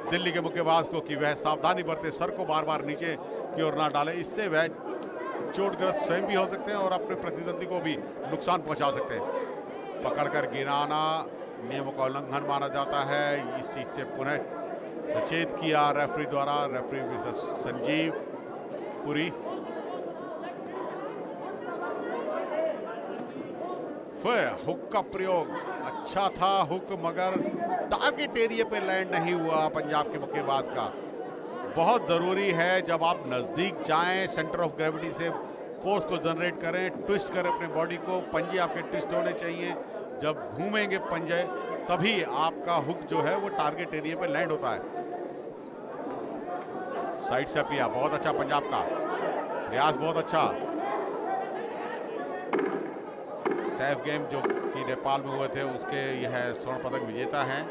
दिल्ली के मुक्केबाज को कि वह सावधानी बरते, सर को बार बार नीचे की ओर ना डाले। इससे वह चोटग्रस्त स्वयं भी हो सकते हैं और अपने प्रतिद्वंदी को भी नुकसान पहुंचा सकते हैं। पकड़कर गिराना नियमों का उल्लंघन माना जाता है। इस चीज से पुनः सचेत किया रेफरी द्वारा। Referee Mrs Sanjeev Puri. फिर हुक का प्रयोग अच्छा था। हुक मगर टारगेट एरिया पे लैंड नहीं हुआ पंजाब के मुक्केबाज का। बहुत जरूरी है जब आप नजदीक जाएं सेंटर ऑफ ग्रेविटी से फोर्स को जनरेट करें, ट्विस्ट करें अपने बॉडी को। पंजे आपके ट्विस्ट होने चाहिए। जब घूमेंगे पंजे तभी आपका हुक जो है वो टारगेट एरिया पे लैंड होता है। साइड से किया बहुत अच्छा पंजाब का प्रयास, बहुत अच्छा। सैफ गेम जो कि नेपाल में हुए थे उसके यह स्वर्ण पदक विजेता हैं।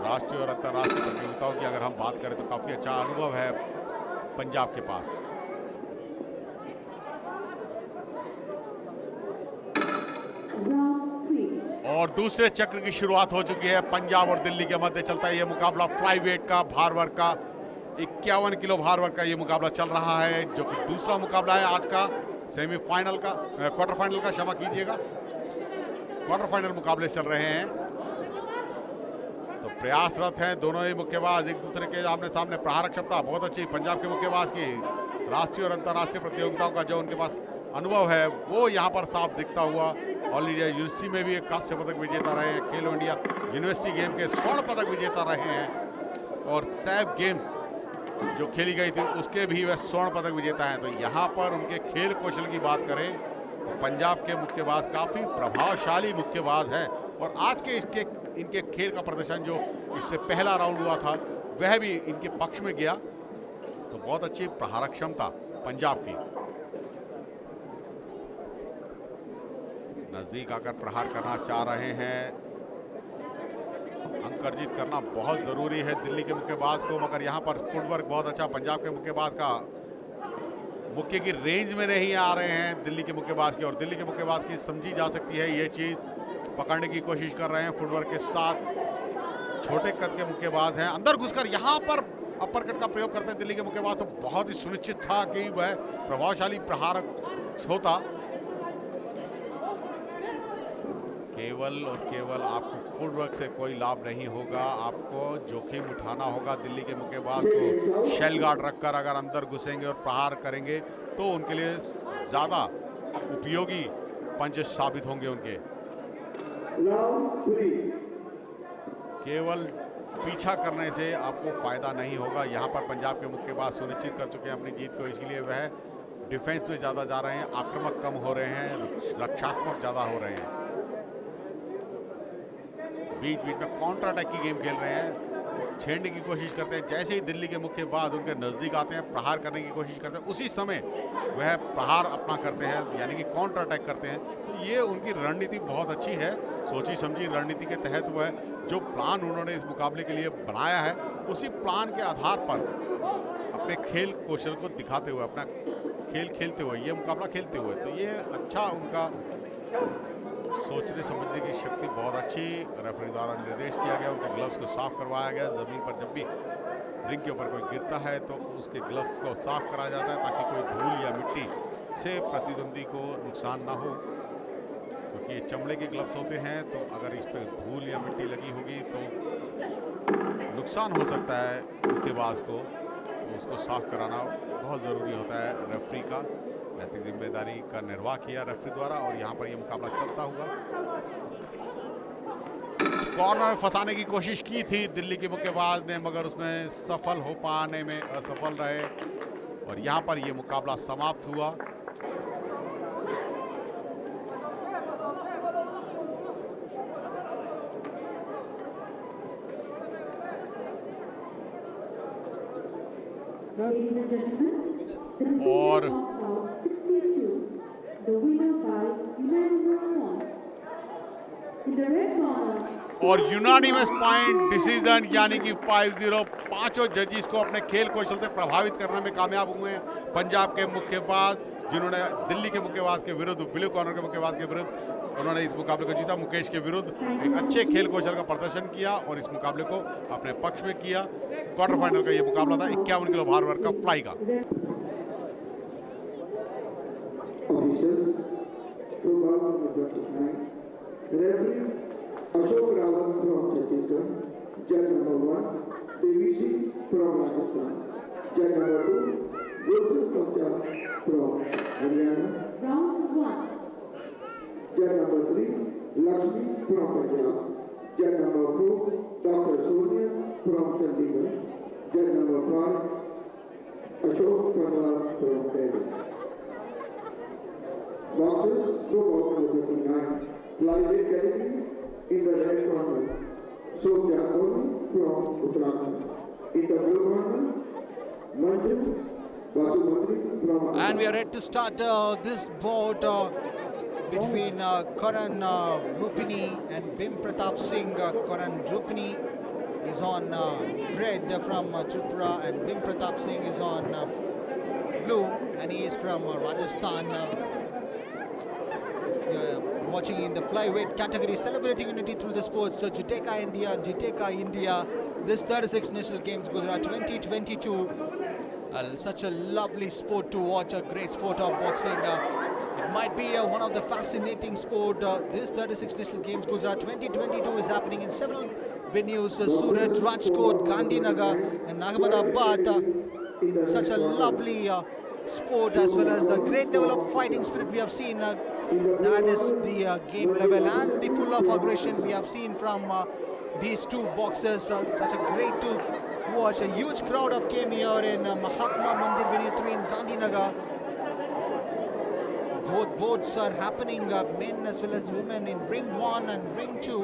राष्ट्रीय और अंतर्राष्ट्रीय प्रतियोगिताओं की अगर हम बात करें तो काफी अच्छा अनुभव है पंजाब के पास। और दूसरे चक्र की शुरुआत हो चुकी है। पंजाब और दिल्ली के मध्य चलता है यह मुकाबला फ्लाईवेट का, भार वर्ग का। 51 किलो भार वर्ग का यह मुकाबला चल रहा है जो कि दूसरा मुकाबला है आज का सेमीफाइनल का, क्वार्टर फाइनल का, क्षमा कीजिएगा, क्वार्टर फाइनल मुकाबले चल रहे हैं। तो प्रयासरत हैं दोनों ही मुक्केबाज एक दूसरे के आमने सामने। प्रहारक क्षमता बहुत अच्छी पंजाब के मुक्केबाज की। राष्ट्रीय और अंतर्राष्ट्रीय प्रतियोगिताओं का जो उनके पास अनुभव है वो यहाँ पर साफ दिखता हुआ। ऑल इंडिया यूनिवर्सिटी में भी एक कांस्य पदक विजेता रहे हैं। खेलो इंडिया यूनिवर्सिटी गेम के स्वर्ण पदक विजेता रहे हैं और सैफ गेम जो खेली गई थी उसके भी वह स्वर्ण पदक विजेता हैं। तो यहाँ पर उनके खेल कौशल की बात करें तो पंजाब के मुक्केबाज काफी प्रभावशाली मुक्केबाज हैं और आज के इनके खेल का प्रदर्शन जो इससे पहला राउंड हुआ था वह भी इनके पक्ष में गया। तो बहुत अच्छी प्रहारक क्षमता पंजाब की। नजदीक आकर प्रहार करना चाह रहे हैं। अंक अर्जित करना बहुत जरूरी है दिल्ली के मुक्केबाज को, मगर यहाँ पर फुटवर्क बहुत अच्छा पंजाब के मुक्केबाज का। मुक्के की रेंज में नहीं आ रहे हैं दिल्ली के मुक्केबाज की, और दिल्ली के मुक्केबाज की समझी जा सकती है ये चीज। पकड़ने की कोशिश कर रहे हैं फुटवर्क के साथ। छोटे कद के मुक्केबाज हैं, अंदर घुसकर यहाँ पर अपर कट का प्रयोग करते हैं दिल्ली के मुक्केबाज। तो बहुत ही सुनिश्चित था कि वह प्रभावशाली प्रहारक होता। केवल और केवल आपको फुटवर्क से कोई लाभ नहीं होगा, आपको जोखिम उठाना होगा। दिल्ली के मुक्केबाज को शेल गार्ड रखकर अगर अंदर घुसेंगे और प्रहार करेंगे तो उनके लिए ज़्यादा उपयोगी पंच साबित होंगे उनके। केवल पीछा करने से आपको फायदा नहीं होगा। यहाँ पर पंजाब के मुक्केबाज सुनिश्चित कर चुके हैं अपनी जीत को, इसलिए वह डिफेंस में ज़्यादा जा रहे हैं, आक्रामक कम हो रहे हैं, रक्षात्मक ज़्यादा हो रहे हैं। बीच बीच में काउंटर अटैक की गेम खेल रहे हैं, छेड़ने की कोशिश करते हैं। जैसे ही दिल्ली के मुक्केबाज उनके नज़दीक आते हैं, प्रहार करने की कोशिश करते हैं, उसी समय वह प्रहार अपना करते हैं, यानी कि काउंटर अटैक करते हैं। तो ये उनकी रणनीति बहुत अच्छी है, सोची समझी रणनीति के तहत वह जो प्लान उन्होंने इस मुकाबले के लिए बनाया है, उसी प्लान के आधार पर अपने खेल कौशल को दिखाते हुए, अपना खेल खेलते हुए, ये मुकाबला खेलते हुए, तो ये अच्छा उनका सोचने समझने की शक्ति बहुत अच्छी। रेफरी द्वारा निर्देश किया गया, उनके ग्लव्स को साफ करवाया गया। जमीन पर जब भी रिंग के ऊपर कोई गिरता है तो उसके ग्लव्स को साफ कराया जाता है, ताकि कोई धूल या मिट्टी से प्रतिद्वंदी को नुकसान ना हो, क्योंकि ये चमड़े के ग्लव्स होते हैं। तो अगर इस पर धूल या मिट्टी लगी होगी तो नुकसान हो सकता है मुक्केबाज को, तो उसको साफ कराना बहुत ज़रूरी होता है। रेफरी का नैतिक जिम्मेदारी का निर्वाह किया रेफरी द्वारा, और यहाँ पर ये मुकाबला चलता हुआ। कॉर्नर में फंसाने की कोशिश की थी दिल्ली के मुक्केबाज ने, मगर उसमें सफल हो पाने में असफल रहे, और यहाँ पर ये मुकाबला समाप्त हुआ। और यूनानिमस पॉइंट डिसीजन, यानी कि 5-0, पांचों जजेस को अपने खेल कौशल से प्रभावित करने में कामयाब हुए हैं पंजाब के मुक्केबाज, जिन्होंने दिल्ली के मुक्केबाज के विरुद्ध, ब्लू कॉर्नर के मुक्केबाज के विरुद्ध उन्होंने इस मुकाबले को जीता। मुकेश के विरुद्ध एक अच्छे खेल कौशल का प्रदर्शन किया और इस मुकाबले को अपने पक्ष में किया। क्वार्टर फाइनल का ये मुकाबला था 51 किलो भार वर्ग का फ्लाई का। Ashok Rawat from Chhattisgarh, judge number 1, Devi from Rajasthan, judge number 2, Gulshan Panchal from Haryana, round 1, judge number 3, Lakshmi from Punjab, judge number 4, Dr. Sonia from Chandigarh, judge number 5, Ashok Rawat from Delhi. Boxers, no number 39, flyweight category. In the red corner, Sophia Oli from Uttarakhand. In the blue corner, Manju Basumati from. And we are ready to start this bout between Karan Rupini and Bim Pratap Singh. Karan Rupini is on red from Tripura, and Bim Pratap Singh is on blue, and he is from Rajasthan. Watching in the flyweight category, celebrating unity through the sports. So Jiteka India. This 36th National Games Gujarat 2022. Such a lovely sport to watch, a great sport of boxing. It might be one of the fascinating sport. This 36th National Games Gujarat 2022 is happening in several venues: Surat, Rajkot, Gandhinagar, and Ahmedabad. Such a lovely sport, as well as the great level of fighting spirit we have seen. That is the game level and the full of aggression we have seen from these two boxers. Such a great to watch. A huge crowd of came here in Mahatma Mandir Venue 3 in Gandhinagar. Both boats are happening, men as well as women, in ring 1 and ring 2.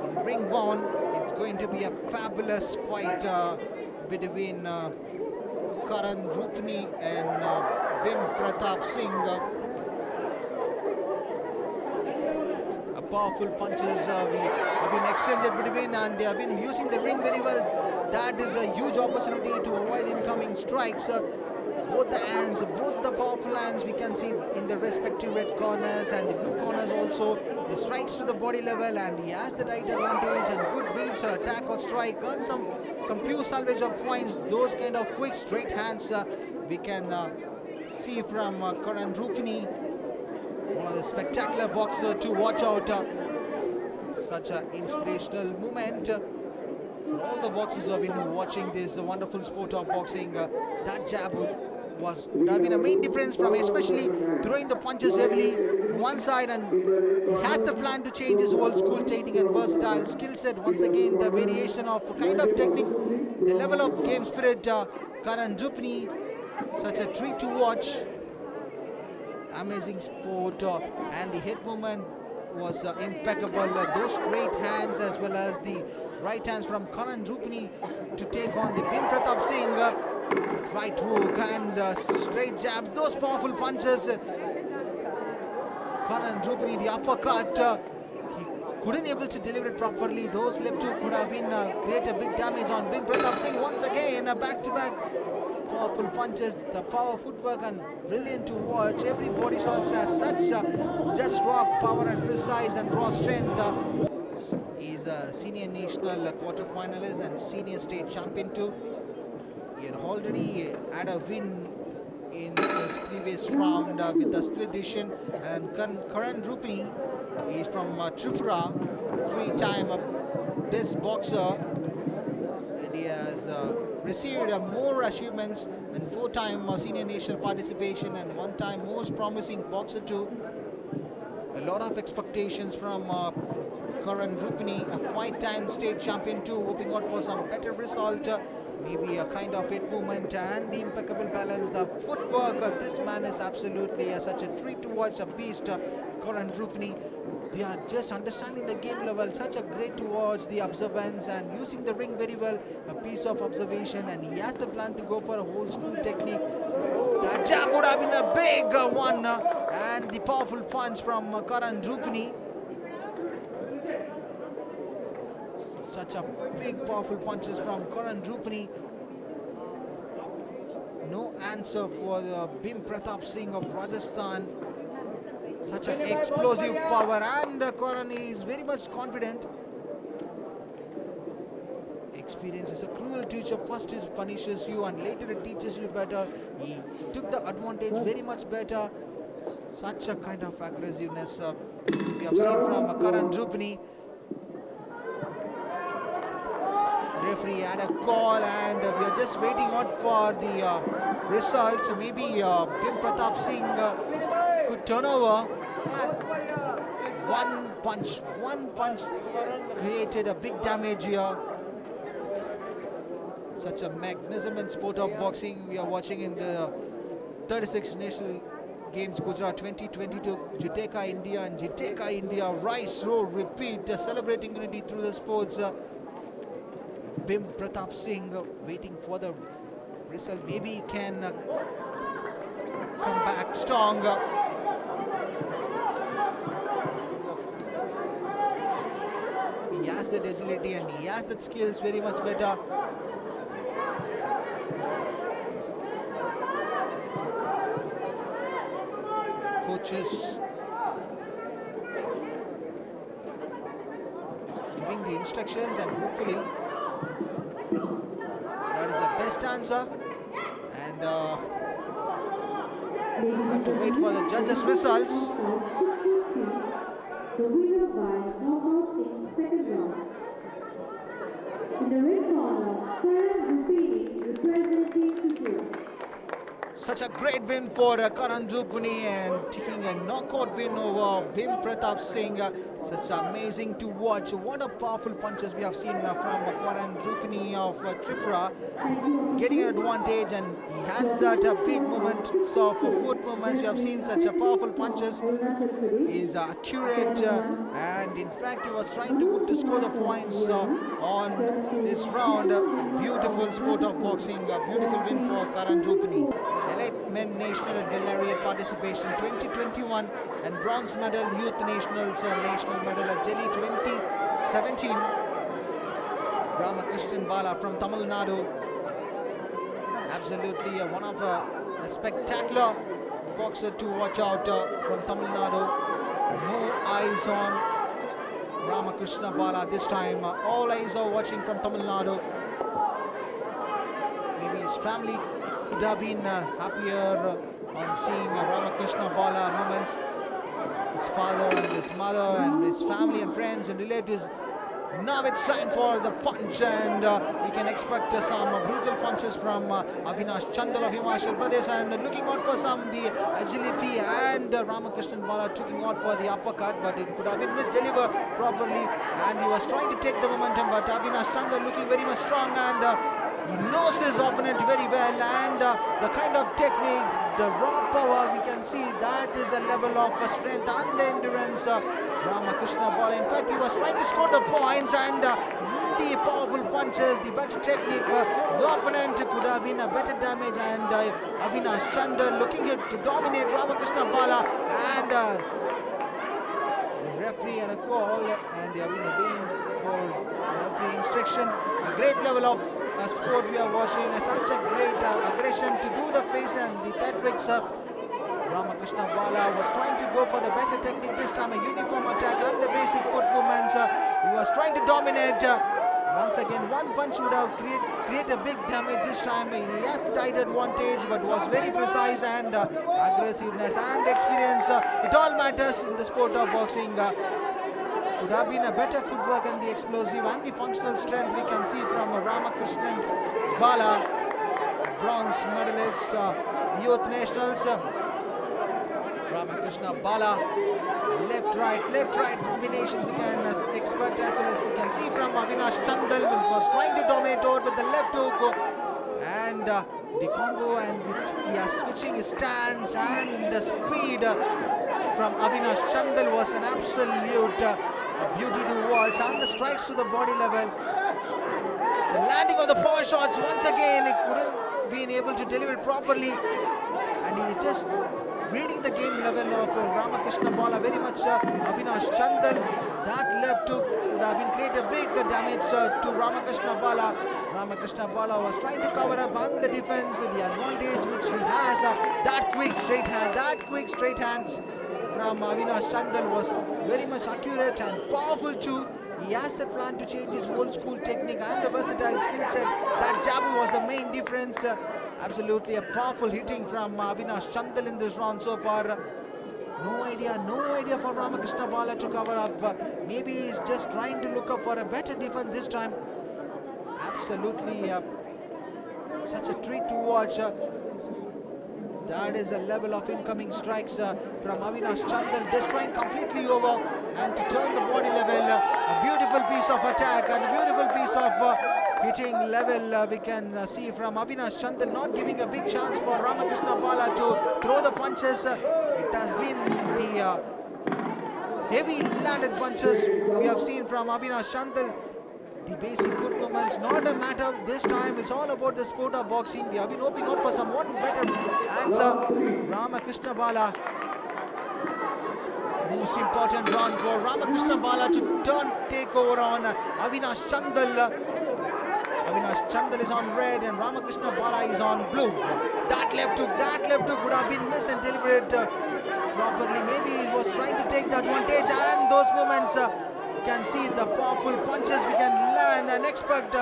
In ring 1, it's going to be a fabulous fight between Karan Rupini and Bim Pratap Singh. powerful punches have been exchanged between, and they have been using the ring very well. That is a huge opportunity to avoid incoming strikes. Both the hands, both the powerful hands we can see in the respective red corners and the blue corners also. The strikes to the body level, and he has the right advantage and good reach or attack or strike. Earn some few salvage of points. Those kind of quick straight hands we can see from Karan Rupini. One of the spectacular boxer to watch out. Such an inspirational moment for all the boxers who have been watching this wonderful sport of boxing. That jab would have been a main difference from especially throwing the punches heavily one side, and he has the plan to change his old school technique and versatile skill set. Once again, the variation of kind of technique, the level of game spirit. Karan Rupini, such a treat to watch. Amazing sport, and the head movement was impeccable. Those straight hands as well as the right hands from Karan Rupini to take on the Bhim Pratap Singh. Right hook and straight jabs, those powerful punches. Karan Rupini, the uppercut, he couldn't able to deliver it properly. Those left hook could have been create a big damage on Bhim Pratap Singh. Once again, back-to-back powerful punches, the power footwork and brilliant to watch. Every body shots has such just raw power and precise and raw strength. He's a senior national quarter finalist and senior state champion too. He had already had a win in his previous round with the split decision. And Karan Rupini is from Tripura, three-time best boxer, and he has received more achievements and four-time senior national participation and one-time most promising boxer too. A lot of expectations from Karan Rupini, a five-time state champion too, hoping out for some better result. Maybe a kind of head movement and the impeccable balance, the footwork. This man is absolutely such a treat to watch, a beast. Karan Rupini, they are just understanding the game level, such a great to watch, the observance and using the ring very well, a piece of observation, and he has the plan to go for a whole school technique. That jab would have been a big one, and the powerful punch from Karan Rupini. Such a big powerful punches from Karan Rupini. No answer for the Bhim Pratap Singh of Rajasthan. Such an explosive power, and Karan is very much confident. Experience is a cruel teacher. First it punishes you and later it teaches you better. He took the advantage very much better. Such a kind of aggressiveness we have seen from Karan Rupini. Referee had a call, and we are just waiting out for the results. Maybe Bhim Pratap Singh could turn over. One punch created a big damage here. Such a magnificent sport of boxing we are watching in the 36th National Games Gujarat 2022. Jiteka India and Jiteka India, rise, roar, repeat, celebrating unity through the sports. Bhim Pratap Singh waiting for the result. Maybe he can come back strong. He has that agility and he has that skills very much better. Coaches giving the instructions, and hopefully that is the best answer, and we have to wait for the judges' results. The winner by knockout in second round. In the red corner, Karan Rupini representing Tripura. Such a great win for Karan Rupini, and taking a knockout win over Bhim Pratap Singh. Such amazing to watch. What a powerful punches we have seen from Karan Rupini of Tripura, getting an advantage, and he has that big movement. So for foot movements, we have seen such a powerful punches. He is accurate, and in fact he was trying to score the points on this round. Beautiful sport of boxing, a beautiful win for Karan Rupini. Elite Men National at Lariat participation 2021 and bronze medal Youth Nationals National national medal at Delhi 2017. Ramakrishnan Bala from Tamil Nadu. Absolutely one of a spectacular boxer to watch out from Tamil Nadu. More eyes on Ramakrishna Bala this time. All eyes are watching from Tamil Nadu. Maybe his family could have been happier on seeing Ramakrishna Bala moments. His father and his mother and his family and friends and relatives. Now it's time for the punch, and we can expect some brutal punches from Avinash Chandal of Himachal Pradesh, and looking out for some the agility, and Ramakrishnan Bala looking out for the uppercut, but it could have been misdelivered properly, and he was trying to take the momentum, but Avinash Chandal looking very much strong, and he knows his opponent very well, and the kind of technique, the raw power, we can see that is a level of strength and the endurance. Ramakrishna Bala, in fact, he was trying to score the points, and the powerful punches, the better technique, the opponent could have been a better damage, and Avinash Chandal looking to dominate Ramakrishna Bala, and the referee had a call, and they have been obeying for referee instruction. A great level of sport we are watching, such a great aggression to do the face and the tactics. Ramakrishna Bala was trying to go for the better technique this time, a uniform attack and the basic foot movements. He was trying to dominate. Once again, one punch would have create a big damage this time. He has the height advantage, but was very precise, and aggressiveness and experience. It all matters in the sport of boxing. Could have been a better footwork and the explosive and the functional strength we can see from Ramakrishnan Bala, bronze medalist, youth nationals. Ramakrishna Bala, left right combinations we can expect, as well as we can see from Avinash Chandal, who was trying to dominate over with the left hook, and the combo, and he is switching his stance, and the speed from Avinash Chandal was an absolute beauty to watch, and the strikes to the body level. The landing of the power shots, once again, he couldn't be able to deliver it properly, and he's just reading the game level of Ramakrishna Bala very much. Avinash Chandal, that left hook would have been create a big damage to Ramakrishna Bala. Ramakrishna Bala was trying to cover up on the defense, the advantage which he has. That quick straight hands from Avinash Chandal was very much accurate and powerful too. He has that plan to change his old school technique and the versatile skill set. That jab was the main difference. Absolutely a powerful hitting from Avinash Chandal in this round so far. No idea for Ramakrishna Bala to cover up. Maybe he's just trying to look up for a better defense this time. Absolutely such a treat to watch. That is the level of incoming strikes from Avinash Chandal, destroying completely over and to turn the body level. A beautiful piece of attack and a beautiful piece of hitting level we can see from Avinash Chandal, not giving a big chance for Ramakrishna Bala to throw the punches. It has been the heavy landed punches we have seen from Avinash Chandal. The basic foot movements, not a matter this time. It's all about the sport of boxing. They have been hoping out for some one better answer. Ramakrishna Bala, most important round for Ramakrishna Bala to take over on Avinash Chandal. Avinash Chandal is on red and Ramakrishna Bala is on blue. That left hook would have been missed and delivered properly. Maybe he was trying to take the advantage, and those moments you can see the powerful punches we can land and expect,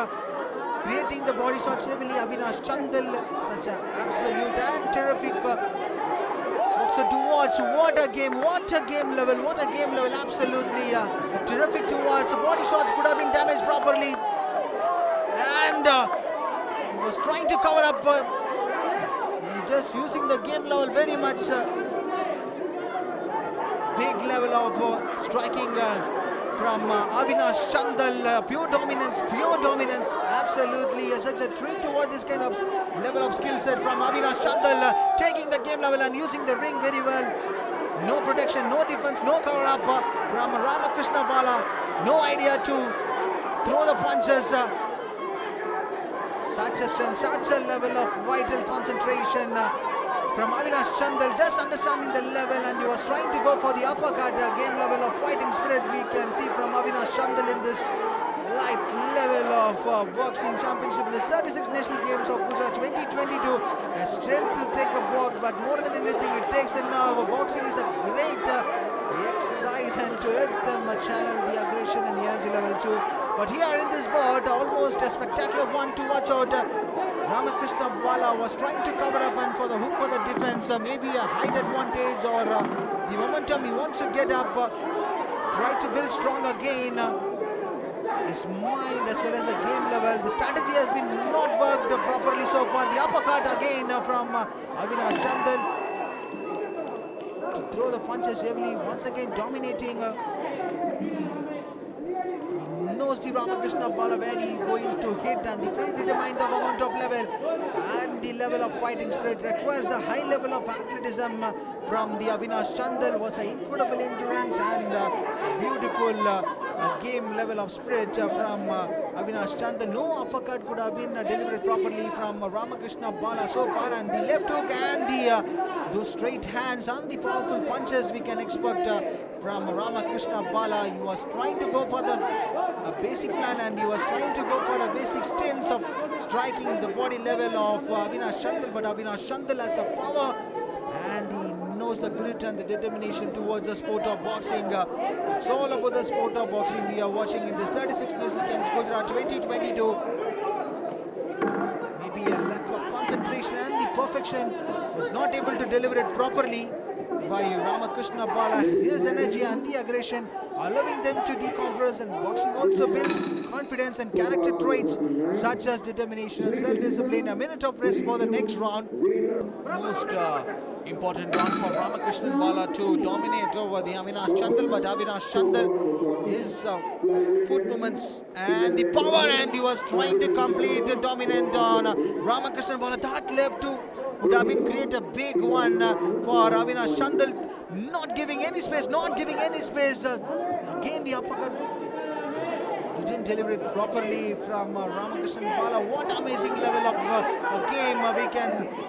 creating the body shots heavily. Avinash Chandal, such an absolute and terrific boxer to watch. What a game level, absolutely terrific to watch. The body shots could have been damaged properly, and he was trying to cover up. He's just using the game level very much. Big level of striking from Avinash Chandal. Pure dominance, absolutely such a treat to watch this kind of level of skill set from Avinash Chandal, taking the game level and using the ring very well. No protection, no defense, no cover up from Ramakrishna Bala. No idea to throw the punches. Such a strength, such a level of vital concentration. from Avinash Chandal, just understanding the level, and he was trying to go for the uppercut. Game level of fighting spirit we can see from Avinash Chandal in this light level of boxing championship. This 36 National Games of Gujarat 2022. A strength to take a walk, but more than anything, it takes a nerve. Boxing is a great exercise, and to help them channel the aggression and the energy level too. But here in this bout, almost a spectacular one to watch out. Ramakrishna Bala was trying to cover up and for the hook for the defense. Maybe a height advantage or the momentum he wants to get up. Try to build strong again. His mind as well as the game level. The strategy has been not worked properly so far. The uppercut again from Avinash Chandal. To throw the punches heavily, once again dominating. Knows the Ramakrishna Bala where he going to hit, and the predetermined amount of level and the level of fighting spirit requires a high level of athleticism from the Avinash Chandal. Was an incredible endurance and a beautiful game level of spirit from Avinash Chandal. No uppercut could have been delivered properly from Ramakrishna Bala so far, and the left hook and those straight hands and the powerful punches we can expect from Ramakrishna Bala. He was trying to go for the basic plan, and he was trying to go for a basic stance of striking the body level of Avinash Chandal, but Avinash Chandal has a power and he knows the grit and the determination towards the sport of boxing. It's all about the sport of boxing we are watching in this 36 National Games Gujarat 2022. Maybe a lack of concentration and the perfection, was not able to deliver it properly by Ramakrishna Bala. His energy and the aggression allowing them to decompress, and boxing also builds confidence and character traits such as determination and self-discipline. A minute of rest for the next round. Most important round for Ramakrishna Bala to dominate over the Avinash Chandal, but Avinash Chandal, his foot movements and the power, and he was trying to complete a dominant on Ramakrishna Bala. That left to would have been create a big one for Avinash Chandal, not giving any space, again the uppercut didn't deliver it properly from Ramakrishna Bala. What amazing level of game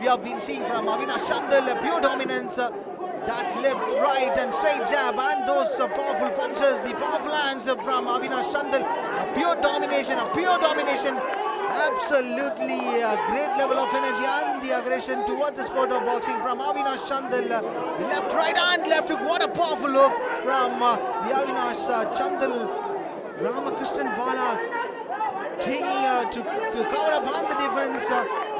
we have been seeing from Avinash Chandal. Pure dominance, that left, right and straight jab and those powerful punches, the powerful hands from Avinash Chandal. A pure domination. Absolutely a great level of energy and the aggression towards the sport of boxing from Avinash Chandal. The left, right and left hook. What a powerful hook from the Avinash Chandal. Ramakrishna Bala taking to cover up on the defense.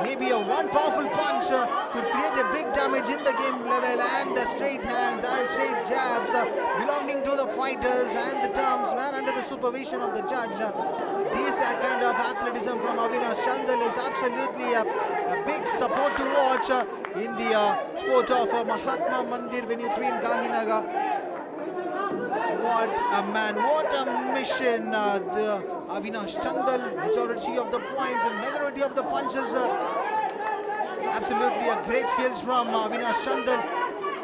Maybe a one powerful punch could create a big damage in the game level, and the straight hands and straight jabs belonging to the fighters and the terms were under the supervision of the judge. This kind of athleticism from Avinash Chandal is absolutely a big support to watch in the sport of Mahatma Mandir when you train Gandhinagar. What a man, what a mission. The Avinash Chandal, majority of the points and majority of the punches. Absolutely a great skills from Avinash Chandal.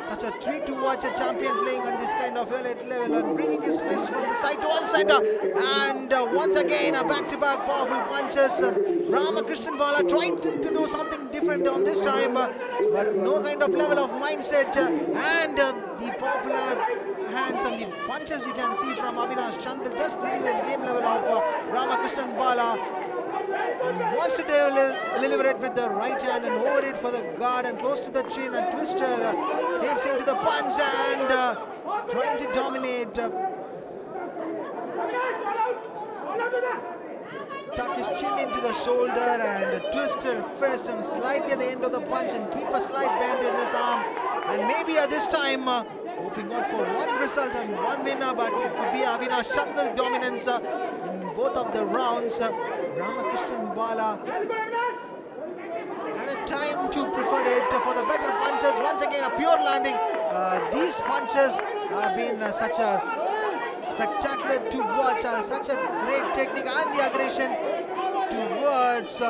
Such a treat to watch a champion playing on this kind of elite level and bringing his fist from the side to one center. And once again, a back-to-back powerful punches. Ramakrishna Bala tried to do something different on this time, but no kind of level of mindset. And the powerful hands and the punches we can see from Avinash Chandal, just reading the game level of Ramakrishna Bala. Wants to deliver it with the right hand and over it for the guard and close to the chin, and twister dips into the punch and trying to dominate. Tuck his chin into the shoulder and twister fist and slightly at the end of the punch and keep a slight bend in his arm. And maybe at this time hoping out for one result and one winner, but it could be Avinash Chandal dominance in both of the rounds. Ramakrishna Bala had a time to prefer it for the better punches. Once again, a pure landing. These punches have been such a spectacular to watch, such a great technique, and the aggression towards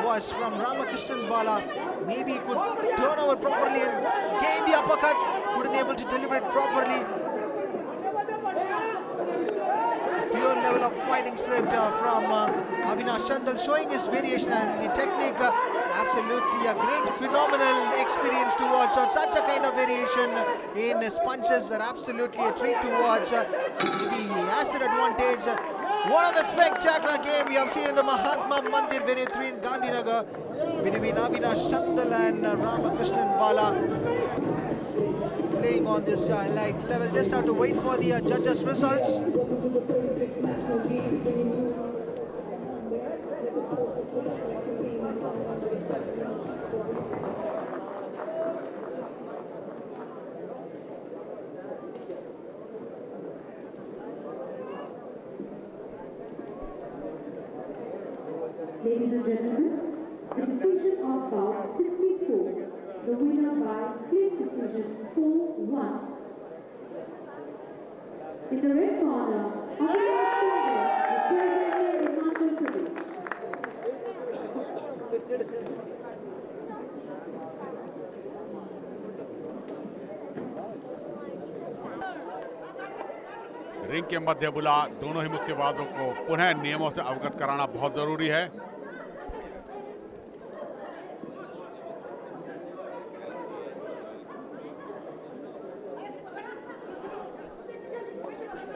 was from Ramakrishna Bala. Maybe he could turn over properly, and again the uppercut, couldn't able to deliver it properly. pure level of fighting spirit from Avinash Chandal, showing his variation and the technique. Absolutely a great, phenomenal experience to watch. Such a kind of variation in his punches were absolutely a treat to watch. Maybe he has that advantage. One of the spectacular game we have seen in the Mahatma Mandir Venetri in Gandhinagar between Avinash Chandal and Ramakrishnan Bala, playing on this light level. Just have to wait for the judges' results. Ladies and gentlemen, the decision of bout 64, the winner by split decision 4-1. In the red corner, Avinash Chandal, representing Himachal Pradesh. Ring के मध्य बुला दोनों ही मुक्केबाजों को पुनः नियमों से अवगत कराना बहुत जरूरी है।